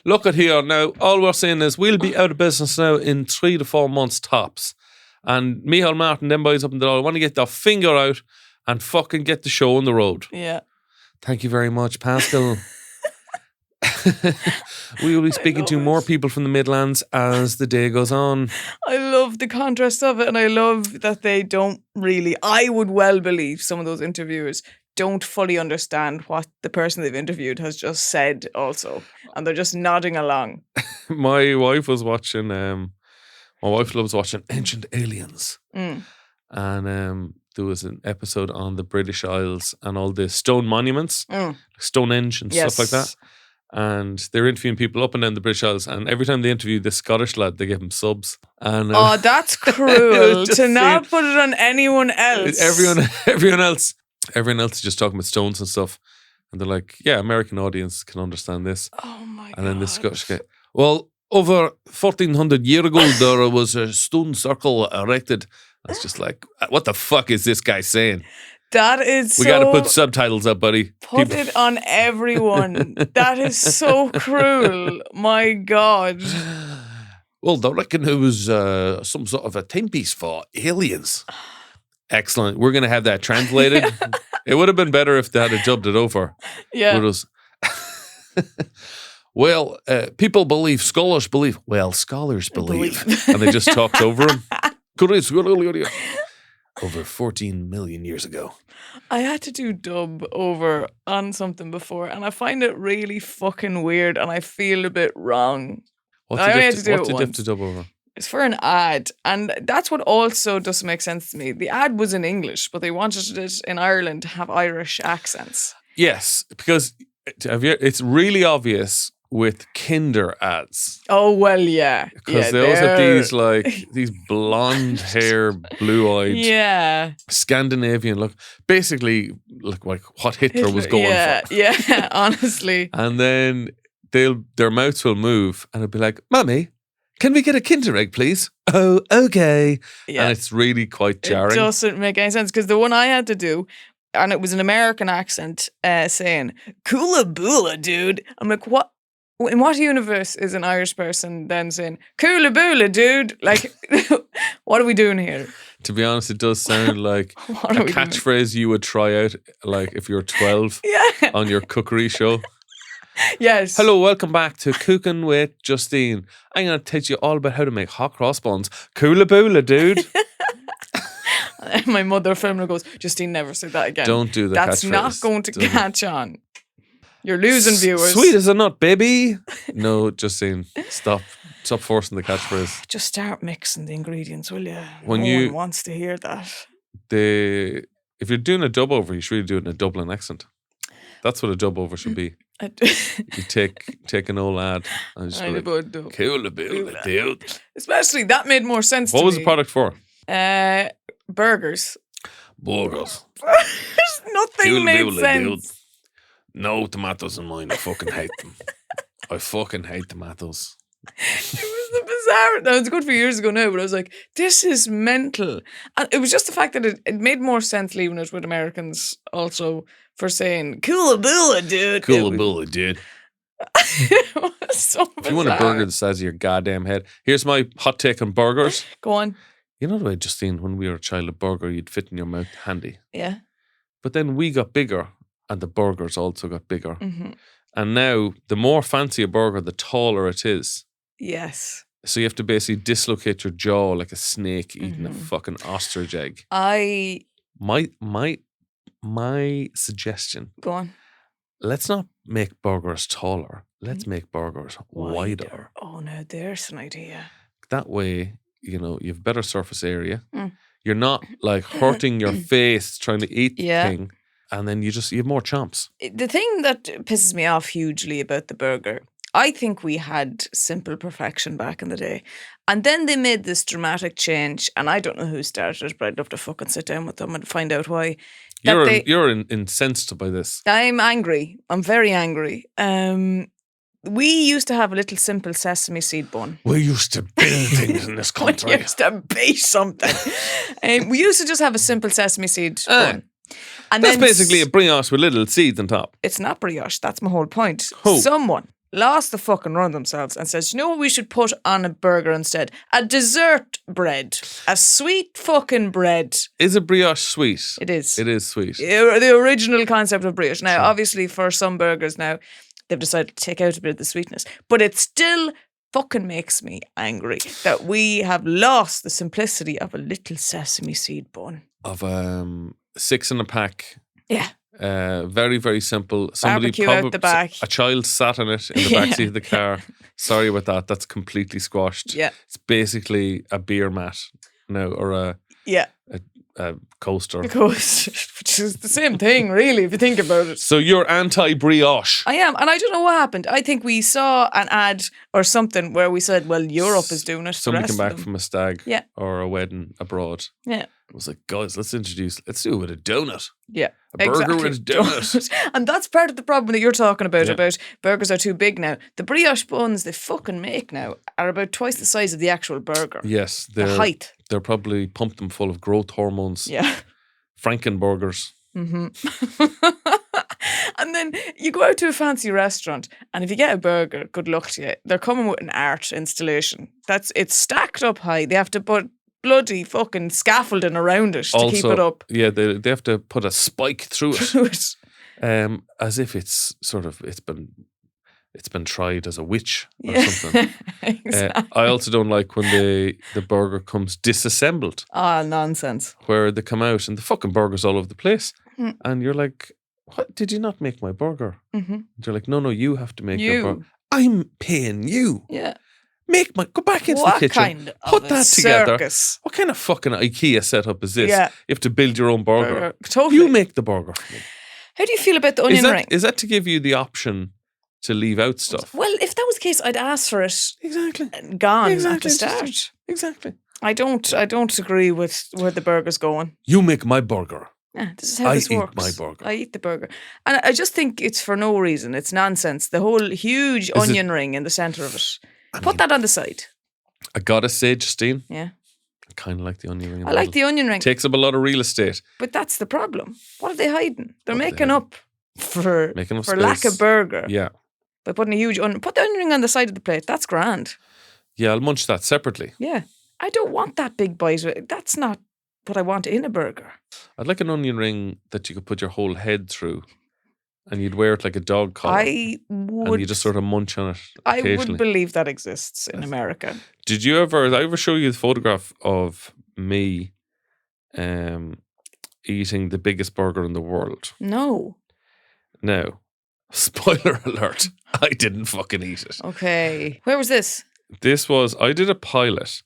Speaker 6: Look at here now. All we're saying is we'll be out of business now in 3 to 4 months tops. And Michael Martin, them boys up in the door, want to get their finger out and fucking get the show on the road.
Speaker 7: Yeah.
Speaker 6: Thank you very much, Pascal. We will be speaking to more people from the Midlands as the day goes on.
Speaker 7: I love the contrast of it, and I love that they don't really, I would well believe some of those interviewers don't fully understand what the person they've interviewed has just said also. And they're just nodding along.
Speaker 6: My wife was watching, my wife loves watching Ancient Aliens. And there was an episode on the British Isles and all the stone monuments, like Stonehenge and stuff like that. And they're interviewing people up and down the British Isles, and every time they interview this Scottish lad, they give him subs. And
Speaker 7: Oh, that's cruel
Speaker 6: Just
Speaker 7: to not
Speaker 6: saying.
Speaker 7: put it on anyone else.
Speaker 6: everyone else is just talking about stones and stuff, and they're like, "Yeah, American audience can understand this."
Speaker 7: Oh my God.
Speaker 6: And then the Scottish guy, well, over 1400 years ago, there was a stone circle erected. It's just like, what the fuck is this guy saying?
Speaker 7: That is
Speaker 6: We
Speaker 7: so...
Speaker 6: got to put subtitles up, buddy.
Speaker 7: Put it on everyone. That is so cruel. My God.
Speaker 6: Well, they reckon it was some sort of a timepiece for aliens. Excellent. We're going to have that translated. It would have been better if they had dubbed it over.
Speaker 7: Yeah.
Speaker 6: But it was, well, people believe, scholars believe. Well, scholars believe. And they just talked over him. Over 14 million years ago.
Speaker 7: I had to do dub over on something before, and I find it really fucking weird, and I feel a bit wrong.
Speaker 6: What
Speaker 7: I
Speaker 6: did
Speaker 7: only
Speaker 6: you
Speaker 7: had
Speaker 6: have
Speaker 7: to do
Speaker 6: what
Speaker 7: it
Speaker 6: did you have
Speaker 7: once.
Speaker 6: to dub over?
Speaker 7: It's for an ad, and that's what also doesn't make sense to me. The ad was in English, but they wanted it in Ireland to have Irish accents.
Speaker 6: Yes, because it's really obvious with Kinder ads.
Speaker 7: Oh, well, yeah.
Speaker 6: Because they always have these blonde hair, blue-eyed,
Speaker 7: Yeah.
Speaker 6: Scandinavian look. Basically, like what Hitler was going
Speaker 7: yeah,
Speaker 6: for.
Speaker 7: Yeah, honestly.
Speaker 6: And then their mouths will move and it'll be like, Mummy, can we get a Kinder egg, please? Oh, okay.
Speaker 7: Yeah.
Speaker 6: And it's really quite jarring.
Speaker 7: It doesn't make any sense, because the one I had to do, and it was an American accent saying, "Coola boola, dude." I'm like, what? In what universe is an Irish person then saying, "Coola boola, dude"? Like, what are we doing here?
Speaker 6: To be honest, it does sound like a
Speaker 7: What are we doing?
Speaker 6: catchphrase you would try out, like if you're 12
Speaker 7: Yeah.
Speaker 6: on your cookery show.
Speaker 7: Yes.
Speaker 6: Hello, welcome back to Cooking with Justine. I'm going to teach you all about how to make hot cross buns. Coola boola, dude.
Speaker 7: My mother filmer goes, "Justine, never say that again.
Speaker 6: Don't do the
Speaker 7: That's
Speaker 6: catchphrase.
Speaker 7: not going to
Speaker 6: Don't.
Speaker 7: catch on. You're losing viewers."
Speaker 6: Sweet as a nut, baby. No, Justine, stop forcing the catchphrase.
Speaker 7: Just start mixing the ingredients, will you?
Speaker 6: When
Speaker 7: no
Speaker 6: you-
Speaker 7: one wants to hear that.
Speaker 6: If you're doing a dub over, you should really do it in a Dublin accent. That's what a dub over should be. You take an old ad and just be like, Coola boola, dude.
Speaker 7: Especially that made more sense to
Speaker 6: What
Speaker 7: me.
Speaker 6: was the product for?
Speaker 7: Burgers.
Speaker 6: Burgers.
Speaker 7: Nothing
Speaker 6: Coola
Speaker 7: made
Speaker 6: boola,
Speaker 7: sense.
Speaker 6: dude. No tomatoes in mine. I fucking hate them. I fucking hate tomatoes.
Speaker 7: It was the bizarre. That was a good few years ago now, but I was like, this is mental. And it was just the fact that it made more sense leaving it with Americans also for saying, "Coola boola, dude."
Speaker 6: Coola boola, dude.
Speaker 7: It was so bizarre.
Speaker 6: If you want a burger the size of your goddamn head, here's my hot take on burgers.
Speaker 7: Go on.
Speaker 6: You know the way, Justine, when we were a child, a burger you'd fit in your mouth handy.
Speaker 7: Yeah.
Speaker 6: But then we got bigger and the burgers also got bigger.
Speaker 7: Mm-hmm.
Speaker 6: And now, the more fancy a burger, the taller it is.
Speaker 7: Yes.
Speaker 6: So you have to basically dislocate your jaw like a snake eating
Speaker 7: Mm-hmm.
Speaker 6: a fucking ostrich egg. My suggestion,
Speaker 7: Go on.
Speaker 6: let's not make burgers taller. Let's make burgers wider.
Speaker 7: Oh, no, there's an idea.
Speaker 6: That way, you have better surface area.
Speaker 7: Mm.
Speaker 6: You're not like hurting your face trying to eat the
Speaker 7: Yeah.
Speaker 6: thing. And then you have more chomps.
Speaker 7: The thing that pisses me off hugely about the burger, I think we had simple perfection back in the day. And then they made this dramatic change, and I don't know who started it, but I'd love to fucking sit down with them and find out why.
Speaker 6: You're incensed by this.
Speaker 7: I'm angry. I'm very angry. We used to have a little simple sesame seed bun.
Speaker 6: We used to build things in this
Speaker 7: We
Speaker 6: country.
Speaker 7: used to bake something. We used to just have a simple sesame seed bun. And
Speaker 6: That's
Speaker 7: then
Speaker 6: basically a brioche with little seeds on top.
Speaker 7: It's not brioche. That's my whole point.
Speaker 6: Who?
Speaker 7: Someone lost the fucking run themselves and says, "You know what we should put on a burger instead? A dessert bread. A sweet fucking bread."
Speaker 6: Is a brioche sweet?
Speaker 7: It is.
Speaker 6: It is sweet.
Speaker 7: The original concept of brioche. Now, obviously, for some burgers now, they've decided to take out a bit of the sweetness. But it still fucking makes me angry that we have lost the simplicity of a little sesame seed bun.
Speaker 6: Of 6 in a pack.
Speaker 7: Yeah.
Speaker 6: Very, very simple. Somebody
Speaker 7: Barbecue out the back.
Speaker 6: A child sat in it in the back seat of the car. Sorry about that. That's completely squashed.
Speaker 7: Yeah.
Speaker 6: It's basically a beer mat now, or a coaster.
Speaker 7: Because, which is the same thing, really, if you think about it.
Speaker 6: So you're anti-brioche.
Speaker 7: I am, and I don't know what happened. I think we saw an ad or something where we said, "Well, Europe is doing it."
Speaker 6: Somebody
Speaker 7: the
Speaker 6: came
Speaker 7: rest
Speaker 6: back
Speaker 7: of them.
Speaker 6: from a stag or a wedding abroad.
Speaker 7: Yeah.
Speaker 6: It was like, guys, let's do it with a donut.
Speaker 7: Yeah.
Speaker 6: A burger with a donut.
Speaker 7: And that's part of the problem that you're talking about burgers are too big now. The brioche buns they fucking make now are about twice the size of the actual burger.
Speaker 6: Yes.
Speaker 7: The height.
Speaker 6: They're probably pumped them full of growth hormones.
Speaker 7: Yeah.
Speaker 6: Frankenburgers.
Speaker 7: Mm-hmm. And then you go out to a fancy restaurant, and if you get a burger, good luck to you. They're coming with an art installation. It's stacked up high. They have to put bloody fucking scaffolding around it to keep it up.
Speaker 6: Yeah, they have to put a spike through it. As if it's been tried as a witch or something.
Speaker 7: Exactly.
Speaker 6: I also don't like when the burger comes disassembled,
Speaker 7: Nonsense.
Speaker 6: where they come out and the fucking burger's all over the place, and you're like, "What? Did you not make my burger?"
Speaker 7: Mm-hmm.
Speaker 6: They're like, "No, you have to make
Speaker 7: You.
Speaker 6: your burger. I'm paying you.
Speaker 7: Yeah.
Speaker 6: Go back into
Speaker 7: What
Speaker 6: the kitchen,
Speaker 7: kind of
Speaker 6: put
Speaker 7: a
Speaker 6: that together.
Speaker 7: circus?
Speaker 6: What kind of fucking IKEA setup is this?
Speaker 7: Yeah.
Speaker 6: You have to build your own burger.
Speaker 7: Totally.
Speaker 6: You make the burger for me."
Speaker 7: How do you feel about the onion ring?
Speaker 6: Is that to give you the option to leave out stuff?
Speaker 7: Well, if that was the case, I'd ask for it
Speaker 6: Exactly.
Speaker 7: gone at the
Speaker 6: Exactly.
Speaker 7: start.
Speaker 6: Exactly.
Speaker 7: I don't agree with where the burger's going.
Speaker 6: You make my burger.
Speaker 7: Yeah, this is how
Speaker 6: I
Speaker 7: this
Speaker 6: eat
Speaker 7: works.
Speaker 6: my burger.
Speaker 7: I eat the burger. And I just think it's for no reason. It's nonsense. The whole huge onion ring in the centre of it. Put that on the side.
Speaker 6: I gotta say, Justine,
Speaker 7: Yeah.
Speaker 6: I kind of like the onion ring. in
Speaker 7: I
Speaker 6: the
Speaker 7: like
Speaker 6: middle.
Speaker 7: the onion ring.
Speaker 6: Takes up a lot of real estate.
Speaker 7: But that's the problem. What are they hiding? They're
Speaker 6: What are they
Speaker 7: making
Speaker 6: hiding?
Speaker 7: up for
Speaker 6: Making up
Speaker 7: lack
Speaker 6: space.
Speaker 7: of burger
Speaker 6: Yeah.
Speaker 7: by putting a huge onion. Put the onion ring on the side of the plate. That's grand.
Speaker 6: Yeah, I'll munch that separately.
Speaker 7: Yeah. I don't want that big bite. That's not what I want in a burger.
Speaker 6: I'd like an onion ring that you could put your whole head through, and you'd wear it like a dog collar.
Speaker 7: I would.
Speaker 6: And you just sort of munch on it
Speaker 7: I
Speaker 6: occasionally.
Speaker 7: would believe that exists in America.
Speaker 6: Did I ever show you the photograph of me eating the biggest burger in the world?
Speaker 7: No.
Speaker 6: Now, spoiler alert, I didn't fucking eat it.
Speaker 7: Okay. Where was this?
Speaker 6: I did a pilot.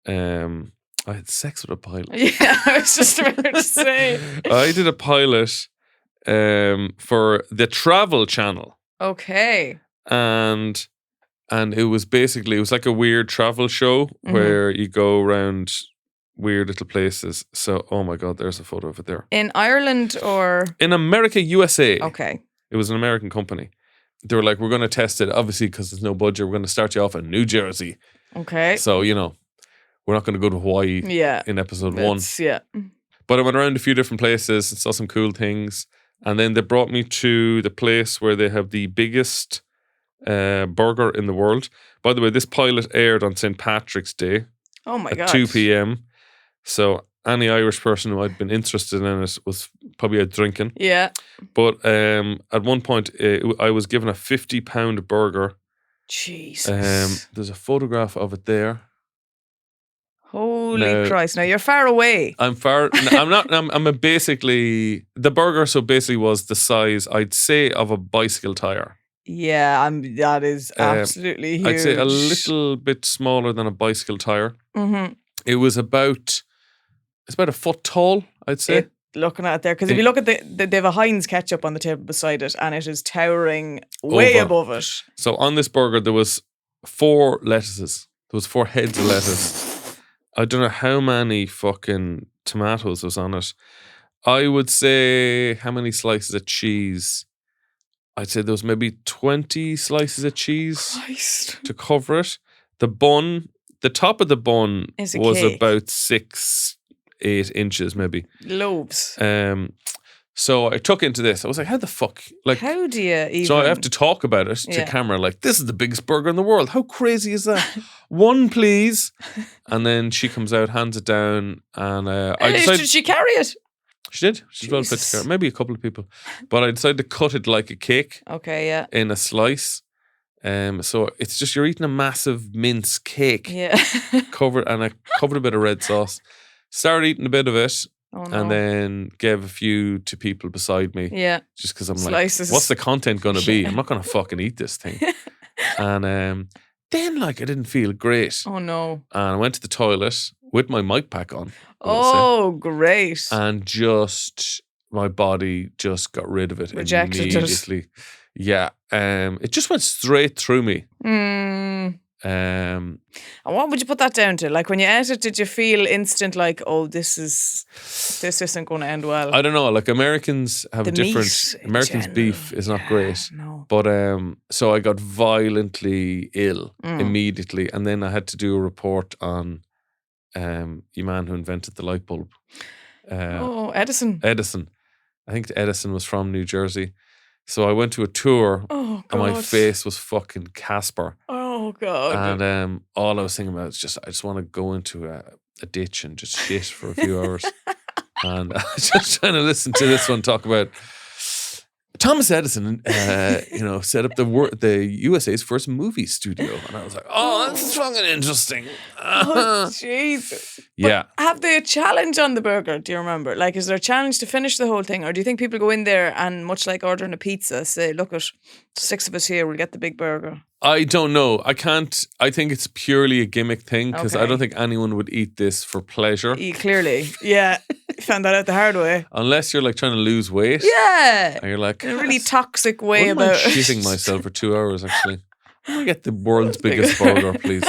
Speaker 6: I had sex with a pilot.
Speaker 7: Yeah, I was just about to say.
Speaker 6: I did a pilot for the Travel Channel.
Speaker 7: Okay.
Speaker 6: And it was like a weird travel show where you go around weird little places. So, oh my God, there's a photo of it there.
Speaker 7: In Ireland or?
Speaker 6: In America, USA.
Speaker 7: Okay.
Speaker 6: It was an American company. They were like, we're going to test it, obviously, because there's no budget. We're going to start you off in New Jersey.
Speaker 7: Okay.
Speaker 6: So, we're not going to go to Hawaii in episode 1.
Speaker 7: Yeah.
Speaker 6: But I went around a few different places and saw some cool things. And then they brought me to the place where they have the biggest burger in the world. By the way, this pilot aired on St. Patrick's Day
Speaker 7: Oh my
Speaker 6: at
Speaker 7: God.
Speaker 6: 2 p.m. So any Irish person who had been interested in it was probably out drinking.
Speaker 7: Yeah.
Speaker 6: But at one point, I was given a £50 burger.
Speaker 7: Jesus.
Speaker 6: There's a photograph of it there.
Speaker 7: Holy
Speaker 6: Now-
Speaker 7: Christ. Now you're far away.
Speaker 6: I'm not. I'm a basically the burger. So basically, was the size I'd say of a bicycle tire.
Speaker 7: Yeah, that is absolutely huge.
Speaker 6: I'd say a little bit smaller than a bicycle tire.
Speaker 7: Mm-hmm.
Speaker 6: It's about a foot tall. I'd say.
Speaker 7: Looking at it there, because if you look at they have a Heinz ketchup on the table beside it, and it is towering way
Speaker 6: Over.
Speaker 7: above it.
Speaker 6: So on this burger, there was 4 lettuces. There was 4 heads of lettuce. I don't know how many fucking tomatoes was on it. I would say how many slices of cheese. I'd say there was maybe 20 slices of cheese
Speaker 7: Christ.
Speaker 6: to cover it. The bun, the top of the bun
Speaker 7: Is a
Speaker 6: was
Speaker 7: cake.
Speaker 6: about 6-8 inches maybe.
Speaker 7: Loaves.
Speaker 6: So I took into this. I was like, how the fuck? Like,
Speaker 7: How do you even?
Speaker 6: so I have to talk about it to
Speaker 7: Yeah.
Speaker 6: camera, like, this is the biggest burger in the world. How crazy is that? 1, please. And then she comes out, hands it down, and I decided
Speaker 7: Did she carry it?
Speaker 6: she did. She's well fit to
Speaker 7: Jesus.
Speaker 6: carry. Maybe a couple of people, but I decided to cut it like a cake
Speaker 7: Okay, yeah.
Speaker 6: in a slice. So it's just you're eating a massive mince cake
Speaker 7: Yeah.
Speaker 6: covered, and I covered a bit of red sauce. Started eating a bit of it,
Speaker 7: Oh no.
Speaker 6: and then gave a few to people beside me.
Speaker 7: Yeah.
Speaker 6: Just because I'm
Speaker 7: Slices.
Speaker 6: like, what's the content going to be? I'm not going to fucking eat this thing. And then, like, I didn't feel great.
Speaker 7: Oh no.
Speaker 6: And I went to the toilet with my mic pack on. I will say,
Speaker 7: Oh, great.
Speaker 6: and just, my body just got rid of it
Speaker 7: Rejected it.
Speaker 6: immediately. Yeah. It just went straight through me.
Speaker 7: Mm.
Speaker 6: Um,
Speaker 7: And what would you put that down to? Like when you ate it, did you feel instant like, oh, this isn't going to end well?
Speaker 6: I don't know. Like, Americans have
Speaker 7: The
Speaker 6: a different,
Speaker 7: meat in
Speaker 6: Americans'
Speaker 7: general.
Speaker 6: beef is not great.
Speaker 7: No.
Speaker 6: But so I got violently ill
Speaker 7: Mm.
Speaker 6: immediately, and then I had to do a report on the man who invented the light bulb,
Speaker 7: Oh, Edison.
Speaker 6: Edison. I think Edison was from New Jersey, So I went to a tour
Speaker 7: Oh,
Speaker 6: and my
Speaker 7: God.
Speaker 6: face was fucking Casper.
Speaker 7: Oh, God.
Speaker 6: And all I was thinking about is I just want to go into a ditch and just shit for a few hours. And I was just trying to listen to this one talk about Thomas Edison, set up the USA's first movie studio. And I was like, oh, that's fucking interesting.
Speaker 7: Oh, Jesus.
Speaker 6: Yeah.
Speaker 7: Have they a challenge on the burger? Do you remember? Like, is there a challenge to finish the whole thing? Or do you think people go in there and, much like ordering a pizza, say, look, at 6 of us here, we'll get the big burger?
Speaker 6: I don't know. I think it's purely a gimmick thing because I
Speaker 7: Okay.
Speaker 6: don't think anyone would eat this for pleasure.
Speaker 7: Clearly. Yeah. Found that out the hard way.
Speaker 6: Unless you're like trying to lose weight.
Speaker 7: Yeah.
Speaker 6: And you're like,
Speaker 7: In a really toxic way
Speaker 6: wouldn't mind
Speaker 7: about it.
Speaker 6: shitting myself for 2 hours actually. Let me get the world's biggest burger, please.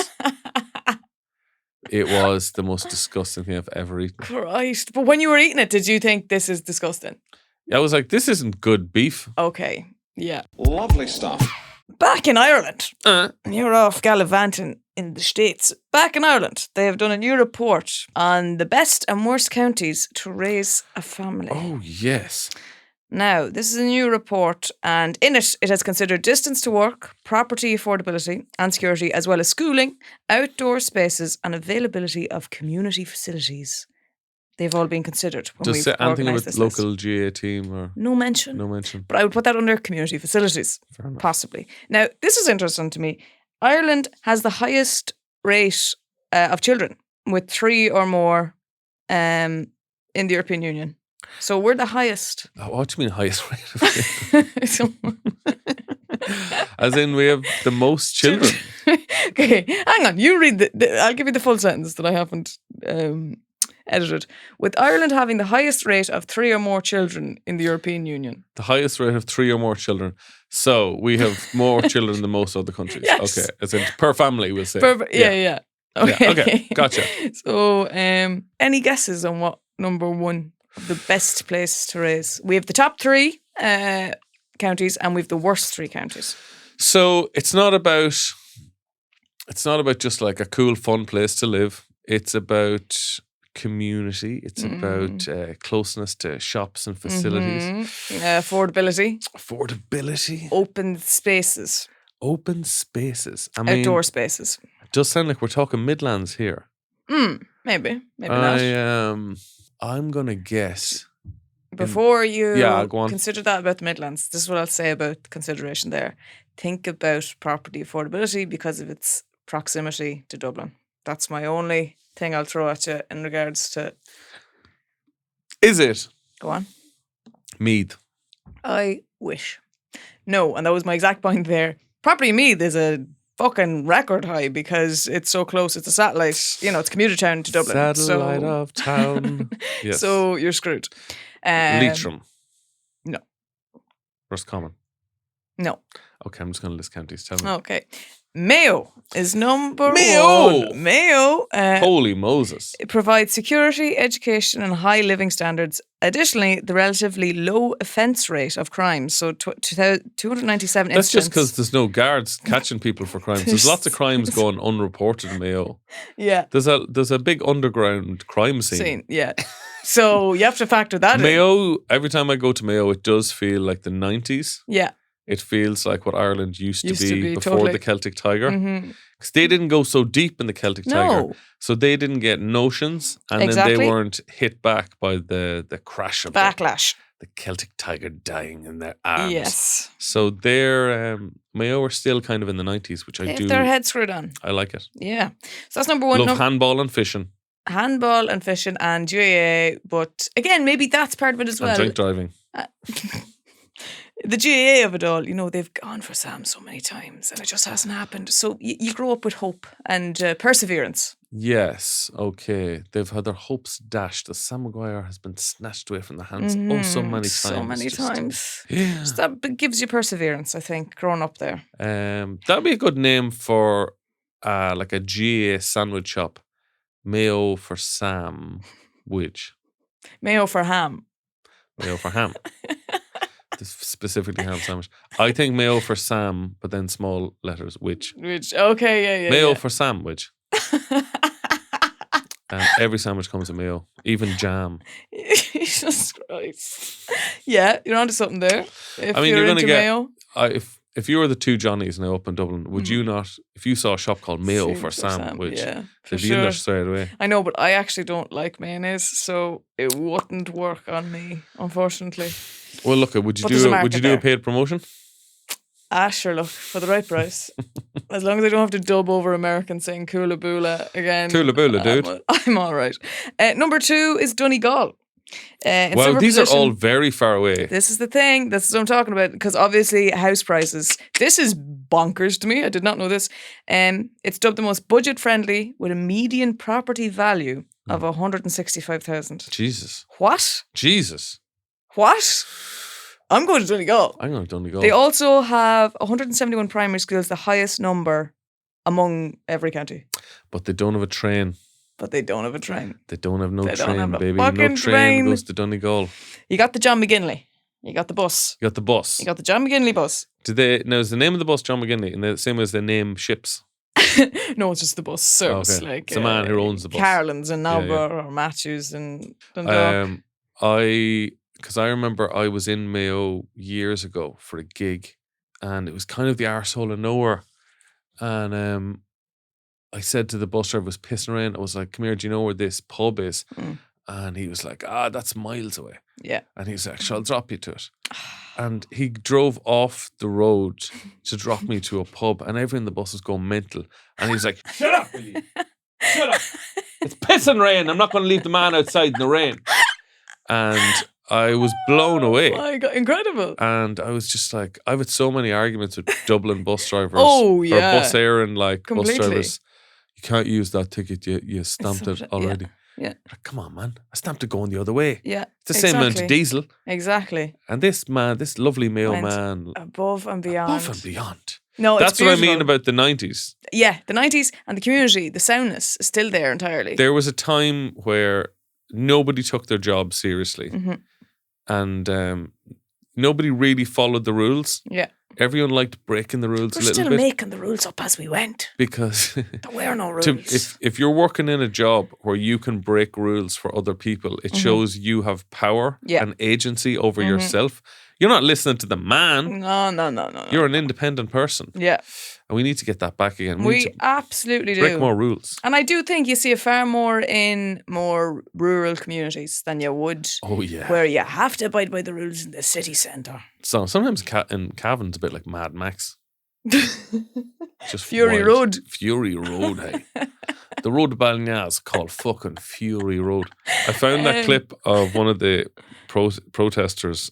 Speaker 6: It was the most disgusting thing I've ever eaten.
Speaker 7: Christ. But when you were eating it, did you think this is disgusting?
Speaker 6: I was like, this isn't good beef.
Speaker 7: Okay. Yeah.
Speaker 2: Lovely stuff.
Speaker 7: Back in Ireland, you're off gallivanting in the States. Back in Ireland, they have done a new report on the best and worst counties to raise a family.
Speaker 6: Oh, yes.
Speaker 7: Now, this is a new report, and in it, it has considered distance to work, property affordability and security, as well as schooling, outdoor spaces, and availability of community facilities. They've all been considered when
Speaker 6: Does
Speaker 7: we've
Speaker 6: say anything
Speaker 7: organised
Speaker 6: with
Speaker 7: this list.
Speaker 6: local GA team or
Speaker 7: No mention.
Speaker 6: no mention?
Speaker 7: But I would put that under community facilities,
Speaker 6: Fair enough.
Speaker 7: possibly. Now, this is interesting to me. Ireland has the highest rate of children with 3 or more in the European Union. So we're the highest.
Speaker 6: Oh, what do you mean highest rate of
Speaker 7: So-
Speaker 6: As in we have the most children.
Speaker 7: Okay, hang on. You read I'll give you the full sentence that I haven't edited. With Ireland having the highest rate of 3 or more children in the European Union.
Speaker 6: The highest rate of 3 or more children. So we have more children than most other countries.
Speaker 7: Yes.
Speaker 6: Okay. As in per family, we'll say.
Speaker 7: Yeah. Okay.
Speaker 6: okay, gotcha.
Speaker 7: So, any guesses on what number 1 of the best place to raise? We have the top 3 counties, and we have the worst 3 counties.
Speaker 6: So it's not about just like a cool, fun place to live. It's about community. It's about closeness to shops and facilities.
Speaker 7: Affordability,
Speaker 6: Affordability.
Speaker 7: open spaces,
Speaker 6: Open spaces. I mean,
Speaker 7: outdoor spaces.
Speaker 6: it does sound like we're talking Midlands here.
Speaker 7: Maybe not.
Speaker 6: I'm going to guess.
Speaker 7: Before you
Speaker 6: go on.
Speaker 7: consider that about the Midlands, this is what I'll say about the consideration there. Think about property affordability because of its proximity to Dublin. That's my only thing I'll throw at you in regards to...
Speaker 6: Is it?
Speaker 7: Go on.
Speaker 6: Meath.
Speaker 7: I wish. No, and that was my exact point there. Property in Meath is a fucking record high because it's so close. It's a satellite, it's commuter town to Dublin.
Speaker 6: Satellite of town. Yes.
Speaker 7: So you're screwed.
Speaker 6: Leitrim.
Speaker 7: No.
Speaker 6: Roscommon.
Speaker 7: No.
Speaker 6: Okay, I'm just going to list counties. Tell me.
Speaker 7: Okay. Mayo is number
Speaker 6: Mayo!
Speaker 7: 1. Mayo.
Speaker 6: Holy Moses.
Speaker 7: It provides security, education, and high living standards. Additionally, the relatively low offence rate of crimes. So 297
Speaker 6: That's
Speaker 7: incidents.
Speaker 6: just because there's no guards catching people for crimes. There's lots of crimes going unreported in Mayo.
Speaker 7: Yeah.
Speaker 6: There's a big underground crime scene.
Speaker 7: Yeah. So you have to factor that in.
Speaker 6: Mayo, every time I go to Mayo, it does feel like the 90s.
Speaker 7: Yeah.
Speaker 6: It feels like what Ireland used to be before
Speaker 7: totally.
Speaker 6: the Celtic Tiger. Because they didn't go so deep in the Celtic Tiger.
Speaker 7: No.
Speaker 6: So they didn't get notions. And then
Speaker 7: Exactly.
Speaker 6: they weren't hit back by the crash of
Speaker 7: Backlash.
Speaker 6: the Celtic Tiger dying in their arms.
Speaker 7: Yes.
Speaker 6: So they're Mayo are still kind of in the 90s, which I
Speaker 7: They have
Speaker 6: do.
Speaker 7: their head screwed on.
Speaker 6: I like it.
Speaker 7: Yeah. So that's number 1.
Speaker 6: Love handball and fishing
Speaker 7: Handball and fishing and GAA. But again, maybe that's part of it as well.
Speaker 6: and drink driving.
Speaker 7: The GAA of it all, they've gone for Sam so many times and it just hasn't happened. So you grow up with hope and perseverance.
Speaker 6: Yes, okay. They've had their hopes dashed. The Sam Maguire has been snatched away from their hands so many times.
Speaker 7: So many
Speaker 6: Just-
Speaker 7: times.
Speaker 6: Yeah.
Speaker 7: So that gives you perseverance, I think, growing up there.
Speaker 6: That'd be a good name for like a GA sandwich shop. Mayo for Sam, which
Speaker 7: Mayo for ham.
Speaker 6: Mayo for ham. Specifically ham sandwich. I think Mayo for Sam, but then small letters, which.
Speaker 7: Which, okay, yeah.
Speaker 6: Mayo for sandwich. And every sandwich comes with mayo, even jam.
Speaker 7: Jesus Christ. Yeah, you're onto something there. If
Speaker 6: I mean,
Speaker 7: you're
Speaker 6: you're going
Speaker 7: into
Speaker 6: to get.
Speaker 7: Mayo.
Speaker 6: If you were the two Johnnies now up in Dublin, would you not? If you saw a shop called Mayo for Samwich,
Speaker 7: yeah, for
Speaker 6: they'd be in
Speaker 7: sure.
Speaker 6: there straight away.
Speaker 7: I know, but I actually don't like mayonnaise, so it wouldn't work on me, unfortunately.
Speaker 6: Well, look, would you
Speaker 7: But there's a
Speaker 6: do? Would
Speaker 7: market
Speaker 6: you do a
Speaker 7: there.
Speaker 6: paid promotion?
Speaker 7: Sure, look, for the right price. As long as I don't have to dub over American saying Kula Bula again.
Speaker 6: Kula Bula, dude.
Speaker 7: I'm all right. Number 2 is Donegal. In
Speaker 6: Well,
Speaker 7: summer
Speaker 6: these are
Speaker 7: position-
Speaker 6: all very far away.
Speaker 7: This is the thing. This is what I'm talking about. Because obviously, house prices. This is bonkers to me. I did not know this. It's dubbed the most budget friendly with a median property value of 165,000.
Speaker 6: Jesus.
Speaker 7: What?
Speaker 6: Jesus.
Speaker 7: What? I'm going to Donegal.
Speaker 6: I'm going to Donegal.
Speaker 7: They also have 171 primary schools, the highest number among every county.
Speaker 6: But they don't have a train.
Speaker 7: But they don't have a train.
Speaker 6: They don't have no
Speaker 7: They don't
Speaker 6: train,
Speaker 7: have a
Speaker 6: baby. No
Speaker 7: fucking
Speaker 6: train
Speaker 7: train.
Speaker 6: goes to Donegal.
Speaker 7: You got the John McGinley. You got the bus.
Speaker 6: You got the bus.
Speaker 7: You got the John McGinley bus.
Speaker 6: Now is the name of the bus John McGinley, and the same as they name ships?
Speaker 7: No, it's just the bus service.
Speaker 6: Okay.
Speaker 7: Like
Speaker 6: It's the man who owns the bus.
Speaker 7: Carlin's and
Speaker 6: Yeah,
Speaker 7: Nalba or Matthews and Dundalk.
Speaker 6: Because I remember I was in Mayo years ago for a gig, and it was kind of the arsehole of nowhere. And I said to the bus driver, I was pissing around. I was like, "Come here, do you know where this pub is?" And he was like, "That's miles away."
Speaker 7: Yeah.
Speaker 6: And he was like, "I'll drop you to it." And he drove off the road to drop me to a pub, and everyone in the bus was going mental. And he was like, "Shut up, will you? Shut up. It's pissing rain. I'm not going to leave the man outside in the rain." And I was blown away.
Speaker 7: Oh my God, incredible.
Speaker 6: And I was just like, I've had so many arguments with Dublin bus drivers.
Speaker 7: Oh, yeah.
Speaker 6: Or bus Éireann, like
Speaker 7: Completely.
Speaker 6: bus drivers. You can't use that ticket. You stamped it
Speaker 7: Yeah,
Speaker 6: already.
Speaker 7: yeah.
Speaker 6: Like, come on, man. I stamped it going the other way.
Speaker 7: Yeah.
Speaker 6: It's the same amount of
Speaker 7: exactly.
Speaker 6: diesel.
Speaker 7: Exactly.
Speaker 6: And this man, this lovely Mayo
Speaker 7: Went
Speaker 6: man,
Speaker 7: Above and beyond.
Speaker 6: above and beyond.
Speaker 7: No,
Speaker 6: That's
Speaker 7: it's
Speaker 6: what I
Speaker 7: beautiful.
Speaker 6: mean about the 90s.
Speaker 7: Yeah, the 90s and the community, the soundness is still there entirely.
Speaker 6: There was a time where nobody took their job seriously.
Speaker 7: Mm-hmm.
Speaker 6: And nobody really followed the rules.
Speaker 7: Yeah.
Speaker 6: Everyone liked breaking the rules
Speaker 7: We're
Speaker 6: a little
Speaker 7: still
Speaker 6: bit.
Speaker 7: making the rules up as we went.
Speaker 6: Because
Speaker 7: There were no rules.
Speaker 6: if you're working in a job where you can break rules for other people, it shows you have power
Speaker 7: Yeah.
Speaker 6: and agency over yourself. You're not listening to the man.
Speaker 7: No.
Speaker 6: You're an independent person.
Speaker 7: Yeah,
Speaker 6: And we need to get that back again.
Speaker 7: we
Speaker 6: need to
Speaker 7: absolutely do.
Speaker 6: break more rules.
Speaker 7: And I do think you see it far more in more rural communities than you would
Speaker 6: Oh, yeah.
Speaker 7: where you have to abide by the rules in the city centre.
Speaker 6: So sometimes in Cavan's a bit like Mad Max. Just
Speaker 7: Fury
Speaker 6: wild.
Speaker 7: Road.
Speaker 6: Fury Road, hey. The road to Ballinagh is called fucking Fury Road. I found that clip of one of the protesters.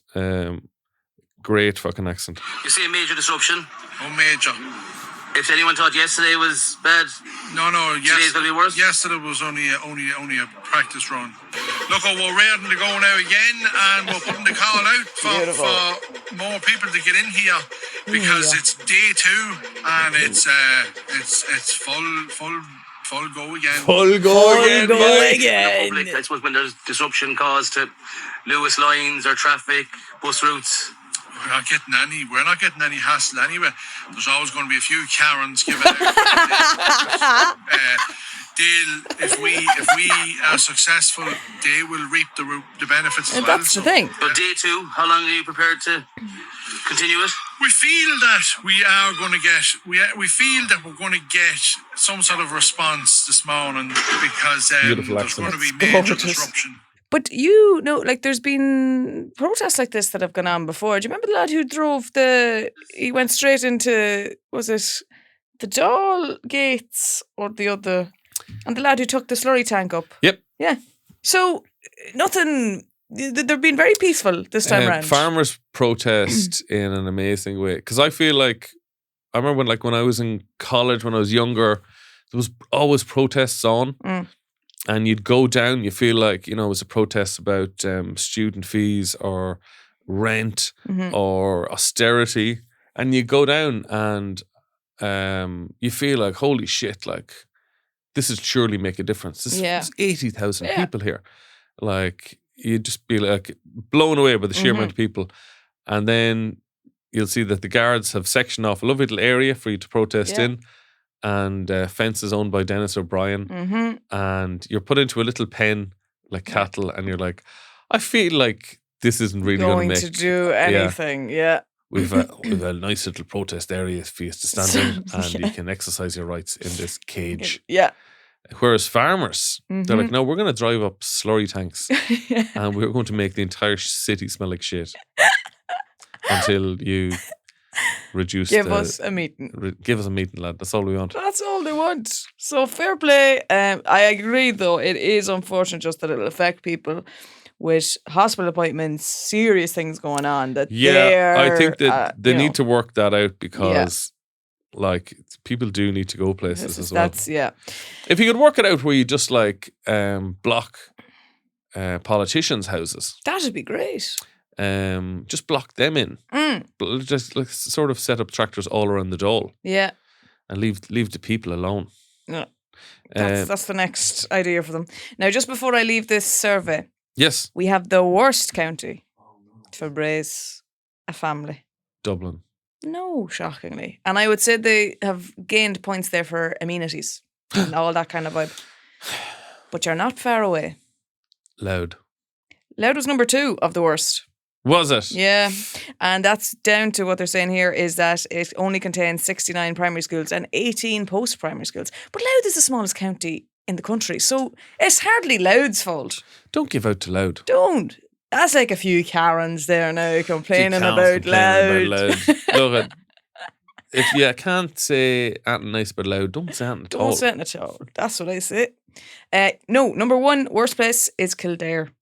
Speaker 6: Great fucking accent.
Speaker 8: You see a major disruption.
Speaker 4: Oh, major.
Speaker 8: If anyone thought yesterday was bad,
Speaker 4: No,
Speaker 8: today's going to be worse.
Speaker 4: yesterday was only a practice run. Look, we're ready to go now again, and we're putting the call out for more people to get in here because it's day 2 and it's full go again.
Speaker 6: Full go again, boy.
Speaker 8: Public, I suppose when there's disruption caused to Lewis lines or traffic, bus routes.
Speaker 4: We're not getting any hassle anyway. There's always going to be a few Karens giving out. If we are successful, they will reap the benefits as well.
Speaker 7: That's the thing.
Speaker 8: But day 2, how long are you prepared to continue it?
Speaker 4: We feel that we're going to get some sort of response this morning because
Speaker 6: Beautiful
Speaker 4: there's
Speaker 6: accent.
Speaker 4: going to be major
Speaker 7: gorgeous.
Speaker 4: disruption.
Speaker 7: But you know, like there's been protests like this that have gone on before. Do you remember the lad who he went straight into, was it the Doll gates or the other, and the lad who took the slurry tank up?
Speaker 6: Yep.
Speaker 7: Yeah. So nothing, they've been very peaceful this time around.
Speaker 6: Farmers protest in an amazing way. Because I feel like, I remember when I was in college, when I was younger, there was always protests on. And you'd go down, you feel like, it was a protest about student fees or rent or austerity. And you go down and you feel like, holy shit, like, this would surely make a difference. There's 80,000 people here. Like, you'd just be like blown away by the sheer amount of people. And then you'll see that the guards have sectioned off a lovely little area for you to protest in. And fences owned by Dennis O'Brien. And you're put into a little pen like cattle, and you're like, I feel like this isn't really going
Speaker 7: going
Speaker 6: to make
Speaker 7: to do anything. Yeah.
Speaker 6: We've a nice little protest area for you to stand in, and you can exercise your rights in this cage.
Speaker 7: Yeah.
Speaker 6: Whereas farmers, they're like, no, we're going to drive up slurry tanks and we're going to make the entire city smell like shit until you reduce
Speaker 7: Give us a meeting.
Speaker 6: Give us a meeting, lad. That's all we want.
Speaker 7: That's all they want. So fair play. I agree, though. It is unfortunate just that it'll affect people with hospital appointments, serious things going on. That
Speaker 6: I think that they need to work that out because, like, people do need to go places as well. If you could work it out where you just like block politicians' houses,
Speaker 7: that'd be great.
Speaker 6: Just block them in. Just like sort of set up tractors all around the dole.
Speaker 7: Yeah,
Speaker 6: and leave the people alone.
Speaker 7: No, that's the next idea for them. Now, just before I leave this survey,
Speaker 6: yes,
Speaker 7: we have the worst county to raise a family.
Speaker 6: Dublin.
Speaker 7: No, shockingly. And I would say they have gained points there for amenities and all that kind of vibe. But you're not far away.
Speaker 6: Loud.
Speaker 7: Loud was number 2 of the worst.
Speaker 6: Was it?
Speaker 7: Yeah. And that's down to what they're saying here is that it only contains 69 primary schools and 18 post-primary schools. But Louth is the smallest county in the country, so it's hardly Louth's fault.
Speaker 6: Don't give out to Louth.
Speaker 7: Don't. That's like a few Karens there now complaining about Louth.
Speaker 6: Look, if you can't say anything nice about Louth, don't say anything at all.
Speaker 7: Don't say anything at all. That's what I say. No, number 1 worst place is Kildare.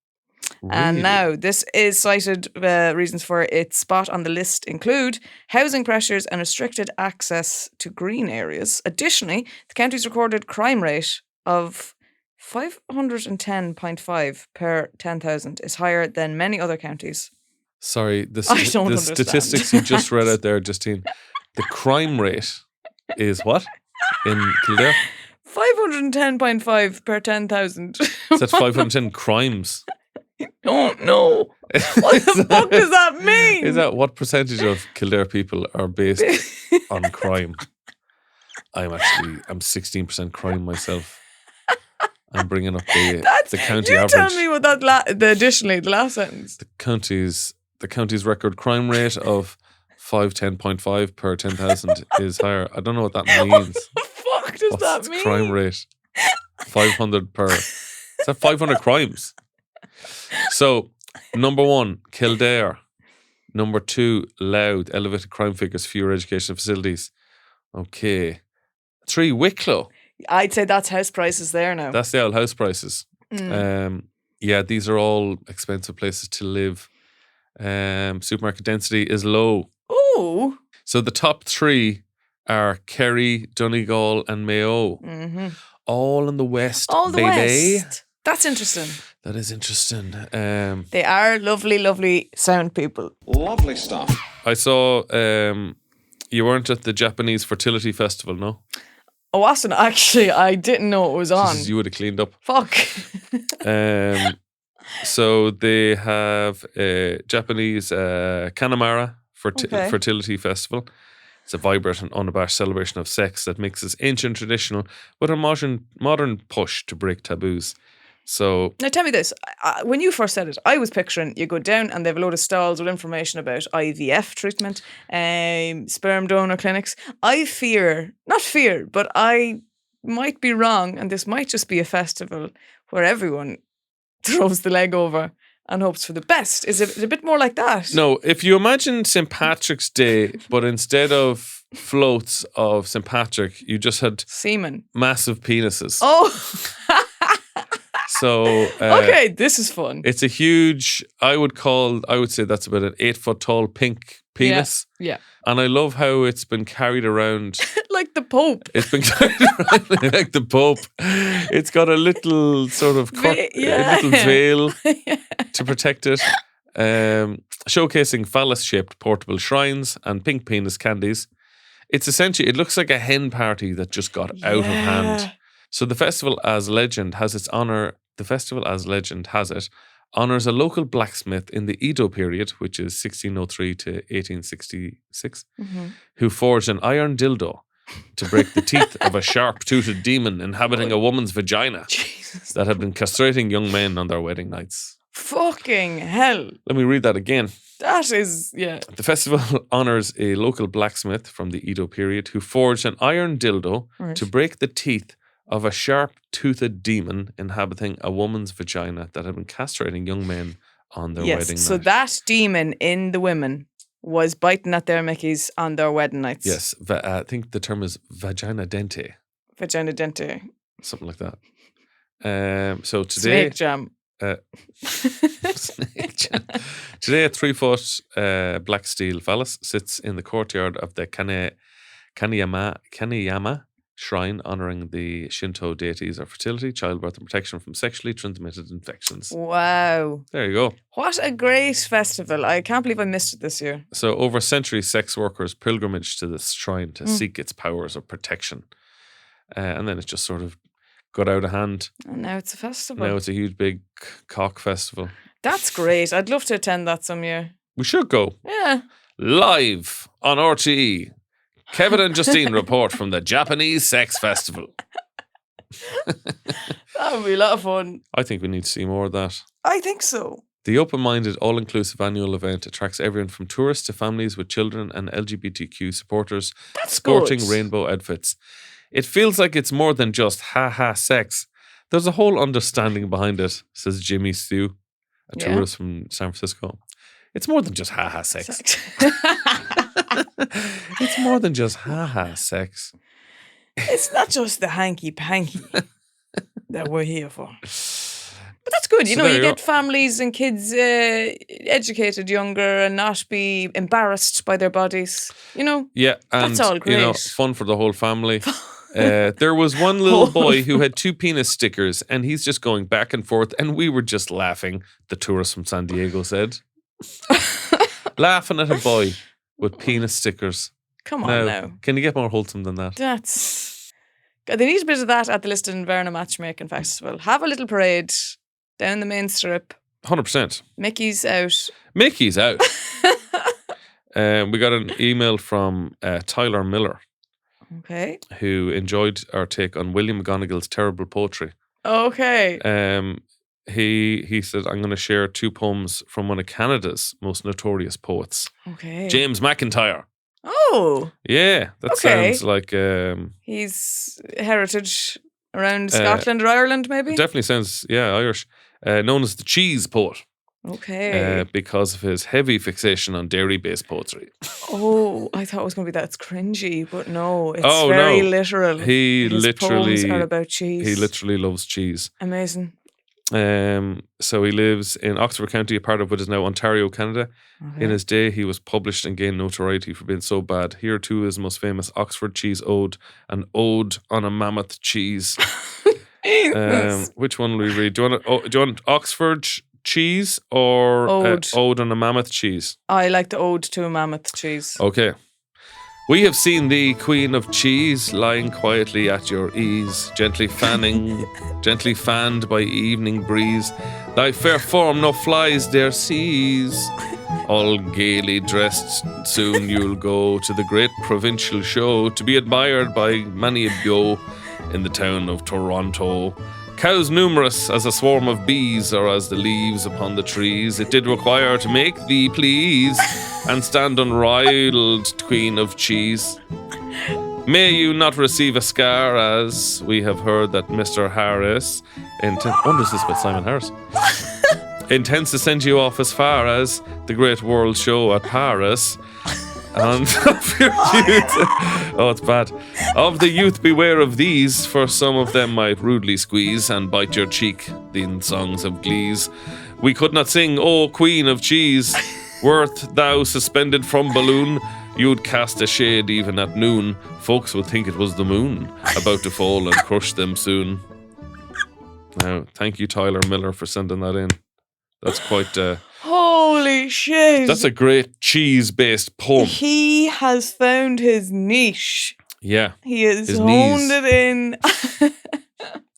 Speaker 6: Really?
Speaker 7: And now this is cited reasons for its spot on the list include housing pressures and restricted access to green areas. Additionally, the county's recorded crime rate of 510.5 per 10,000 is higher than many other counties.
Speaker 6: Sorry, the
Speaker 7: understand
Speaker 6: statistics you just read out there, Justine. The crime rate is what in Kildare?
Speaker 7: 510.5 per 10,000.
Speaker 6: Is that 510 crimes?
Speaker 7: Don't know. What the fuck does that mean?
Speaker 6: Is that what percentage of Kildare people are based on crime? I'm 16% crime myself. I'm bringing up the county average.
Speaker 7: Tell me what that additionally the last sentence.
Speaker 6: The county's record crime rate of 510.5 per 10,000 is higher. I don't know what that means.
Speaker 7: What the fuck does that mean?
Speaker 6: Crime rate 500 per. Is that 500 crimes? So, number 1, Kildare. Number 2, Louth. Elevated crime figures, fewer educational facilities. Okay. 3, Wicklow.
Speaker 7: I'd say that's house prices there now.
Speaker 6: That's the old house prices. Yeah, these are all expensive places to live. Supermarket density is low.
Speaker 7: Oh.
Speaker 6: So the top 3 are Kerry, Donegal and Mayo.
Speaker 7: Mm-hmm.
Speaker 6: All in the west,
Speaker 7: all the
Speaker 6: baby.
Speaker 7: West. That's interesting.
Speaker 6: That is interesting.
Speaker 7: They are lovely, lovely sound people.
Speaker 2: Lovely stuff.
Speaker 6: I saw you weren't at the Japanese Fertility Festival, no?
Speaker 7: I wasn't actually. I didn't know it was on.
Speaker 6: You would have cleaned up.
Speaker 7: Fuck.
Speaker 6: So they have a Japanese Kanamara Fertility Festival. It's a vibrant and unabashed celebration of sex that mixes ancient traditional with a modern push to break taboos. So
Speaker 7: now tell me this, when you first said it, I was picturing you go down and they have a load of stalls with information about IVF treatment, sperm donor clinics. Not fear, but I might be wrong and this might just be a festival where everyone throws the leg over and hopes for the best. Is it a bit more like that?
Speaker 6: No, if you imagine St. Patrick's Day, but instead of floats of St. Patrick, you just had
Speaker 7: semen,
Speaker 6: massive penises.
Speaker 7: Oh.
Speaker 6: So
Speaker 7: okay, this is fun.
Speaker 6: It's a huge. I would say that's about an 8-foot tall pink penis.
Speaker 7: Yeah.
Speaker 6: And I love how it's been carried around
Speaker 7: like the Pope.
Speaker 6: It's been carried around like the Pope. It's got a little sort of a little veil to protect it, showcasing phallus-shaped portable shrines and pink penis candies. It's essentially, it looks like a hen party that just got out of hand. So the festival as legend has it, honours a local blacksmith in the Edo period, which is 1603 to 1866, who forged an iron dildo to break the teeth of a sharp-toothed demon inhabiting a woman's vagina that had been castrating young men on their wedding nights.
Speaker 7: Fucking hell.
Speaker 6: Let me read that again.
Speaker 7: That is, yeah.
Speaker 6: The festival honours a local blacksmith from the Edo period who forged an iron dildo to break the teeth of a sharp-toothed demon inhabiting a woman's vagina that had been castrating young men on their wedding
Speaker 7: Yes, so
Speaker 6: night.
Speaker 7: that demon in the women was biting at their Mickeys on their wedding nights.
Speaker 6: Yes, I think the term is vagina dente,
Speaker 7: Vagina dente.
Speaker 6: something like that. So today...
Speaker 7: Snake jam.
Speaker 6: Snake jam. Today, a 3-foot black steel phallus sits in the courtyard of the Kaneyama shrine, honouring the Shinto deities of fertility, childbirth, and protection from sexually transmitted infections.
Speaker 7: Wow.
Speaker 6: There you go.
Speaker 7: What a great festival. I can't believe I missed it this year.
Speaker 6: So, over centuries, sex workers pilgrimaged to this shrine to seek its powers of protection. And then it just sort of got out of hand.
Speaker 7: And now it's a festival.
Speaker 6: Now it's a huge, big cock festival.
Speaker 7: That's great. I'd love to attend that some year.
Speaker 6: We should go.
Speaker 7: Yeah.
Speaker 6: Live on RTE. Kevin and Justine report from the Japanese Sex Festival.
Speaker 7: That would be a lot of fun.
Speaker 6: I think we need to see more of that.
Speaker 7: I think so.
Speaker 6: The open-minded, all-inclusive annual event attracts everyone from tourists to families with children and LGBTQ supporters sporting
Speaker 7: good.
Speaker 6: rainbow outfits. It feels like it's more than just ha-ha sex. There's a whole understanding behind it, says Jimmy Stew, a tourist from San Francisco. It's more than just ha-ha sex. It's more than just ha-ha sex.
Speaker 7: It's not just the hanky-panky that we're here for. But that's good. You know, you get families and kids educated younger and not be embarrassed by their bodies. You know?
Speaker 6: Yeah, and
Speaker 7: that's all great.
Speaker 6: You know, fun for the whole family. There was one little boy who had 2 penis stickers and he's just going back and forth and we were just laughing, the tourist from San Diego said. Laughing at a boy with penis stickers.
Speaker 7: Come on now.
Speaker 6: Can you get more wholesome than that?
Speaker 7: That's... They need a bit of that at the Liston Verna Matchmaking Festival. Have a little parade down the main strip.
Speaker 6: 100%.
Speaker 7: Mickey's out.
Speaker 6: Mickey's out. We got an email from Tyler Miller.
Speaker 7: Okay.
Speaker 6: Who enjoyed our take on William McGonagall's terrible poetry.
Speaker 7: Okay.
Speaker 6: He said, I'm going to share 2 poems from one of Canada's most notorious poets.
Speaker 7: Okay.
Speaker 6: James McIntyre.
Speaker 7: Oh.
Speaker 6: Yeah, that sounds like...
Speaker 7: he's heritage around Scotland or Ireland, maybe?
Speaker 6: It definitely sounds, Irish. Known as the cheese poet.
Speaker 7: Okay.
Speaker 6: Because of his heavy fixation on dairy-based poetry.
Speaker 7: Oh, I thought it was going to be that's cringy, but no, it's very literal. His poems are about cheese.
Speaker 6: He literally loves cheese.
Speaker 7: Amazing.
Speaker 6: So he lives in Oxford County, a part of what is now Ontario, Canada.
Speaker 7: Okay.
Speaker 6: In his day, he was published and gained notoriety for being so bad. Here too is his most famous Oxford Cheese Ode, an ode on a mammoth cheese. Which one will we read? Do you want Oxford cheese or ode on a mammoth cheese?
Speaker 7: I like the ode to a mammoth cheese.
Speaker 6: Okay. We have seen thee, queen of cheese, lying quietly at your ease, gently fanned by evening breeze. Thy fair form no flies dare seize. All gaily dressed, soon you'll go to the great provincial show, to be admired by many a beau in the town of Toronto. Cows numerous as a swarm of bees, or as the leaves upon the trees, it did require to make thee please, and stand unrivaled queen of cheese. May you not receive a scar, as we have heard that Mr. Harris wonders this about Simon Harris intends to send you off as far as the great world show at Paris. And of your youth, it's bad. Of the youth, beware of these, for some of them might rudely squeeze and bite your cheek in songs of glees. We could not sing, O Queen of Cheese, wert thou suspended from balloon. You'd cast a shade even at noon. Folks would think it was the moon, about to fall and crush them soon. Now, thank you, Tyler Miller, for sending that in. That's quite...
Speaker 7: Holy shit.
Speaker 6: That's a great cheese-based poem.
Speaker 7: He has found his niche.
Speaker 6: Yeah.
Speaker 7: He has honed it in.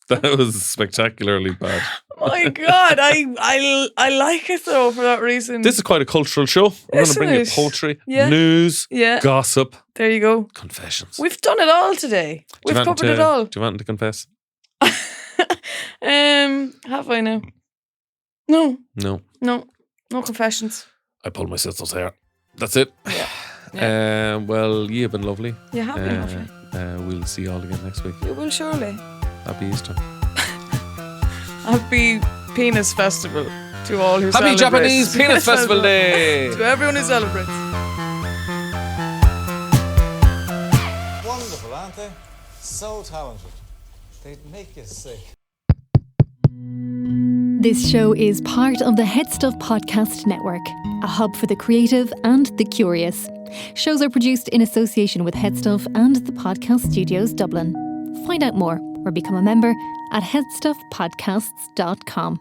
Speaker 6: That was spectacularly bad.
Speaker 7: My God, I like it though for that reason.
Speaker 6: This is quite a cultural show. We're going to bring you poetry, news, gossip.
Speaker 7: There you go.
Speaker 6: Confessions.
Speaker 7: We've done it all today. We've covered it all.
Speaker 6: Do you want to confess?
Speaker 7: Have I now? No.
Speaker 6: No.
Speaker 7: No confessions.
Speaker 6: I pulled my sister's hair. That's it.
Speaker 7: Yeah.
Speaker 6: Well, you have been lovely.
Speaker 7: You have been lovely.
Speaker 6: We'll see you all again next week.
Speaker 7: You will surely.
Speaker 6: Happy Easter.
Speaker 7: Happy Penis Festival to all who
Speaker 6: Happy
Speaker 7: celebrate.
Speaker 6: Japanese Penis Festival Day.
Speaker 7: To everyone who celebrates.
Speaker 9: Wonderful, aren't they? So talented. They'd make you sick.
Speaker 1: This show is part of the HeadStuff Podcast Network, a hub for the creative and the curious. Shows are produced in association with HeadStuff and the Podcast Studios Dublin. Find out more or become a member at headstuffpodcasts.com.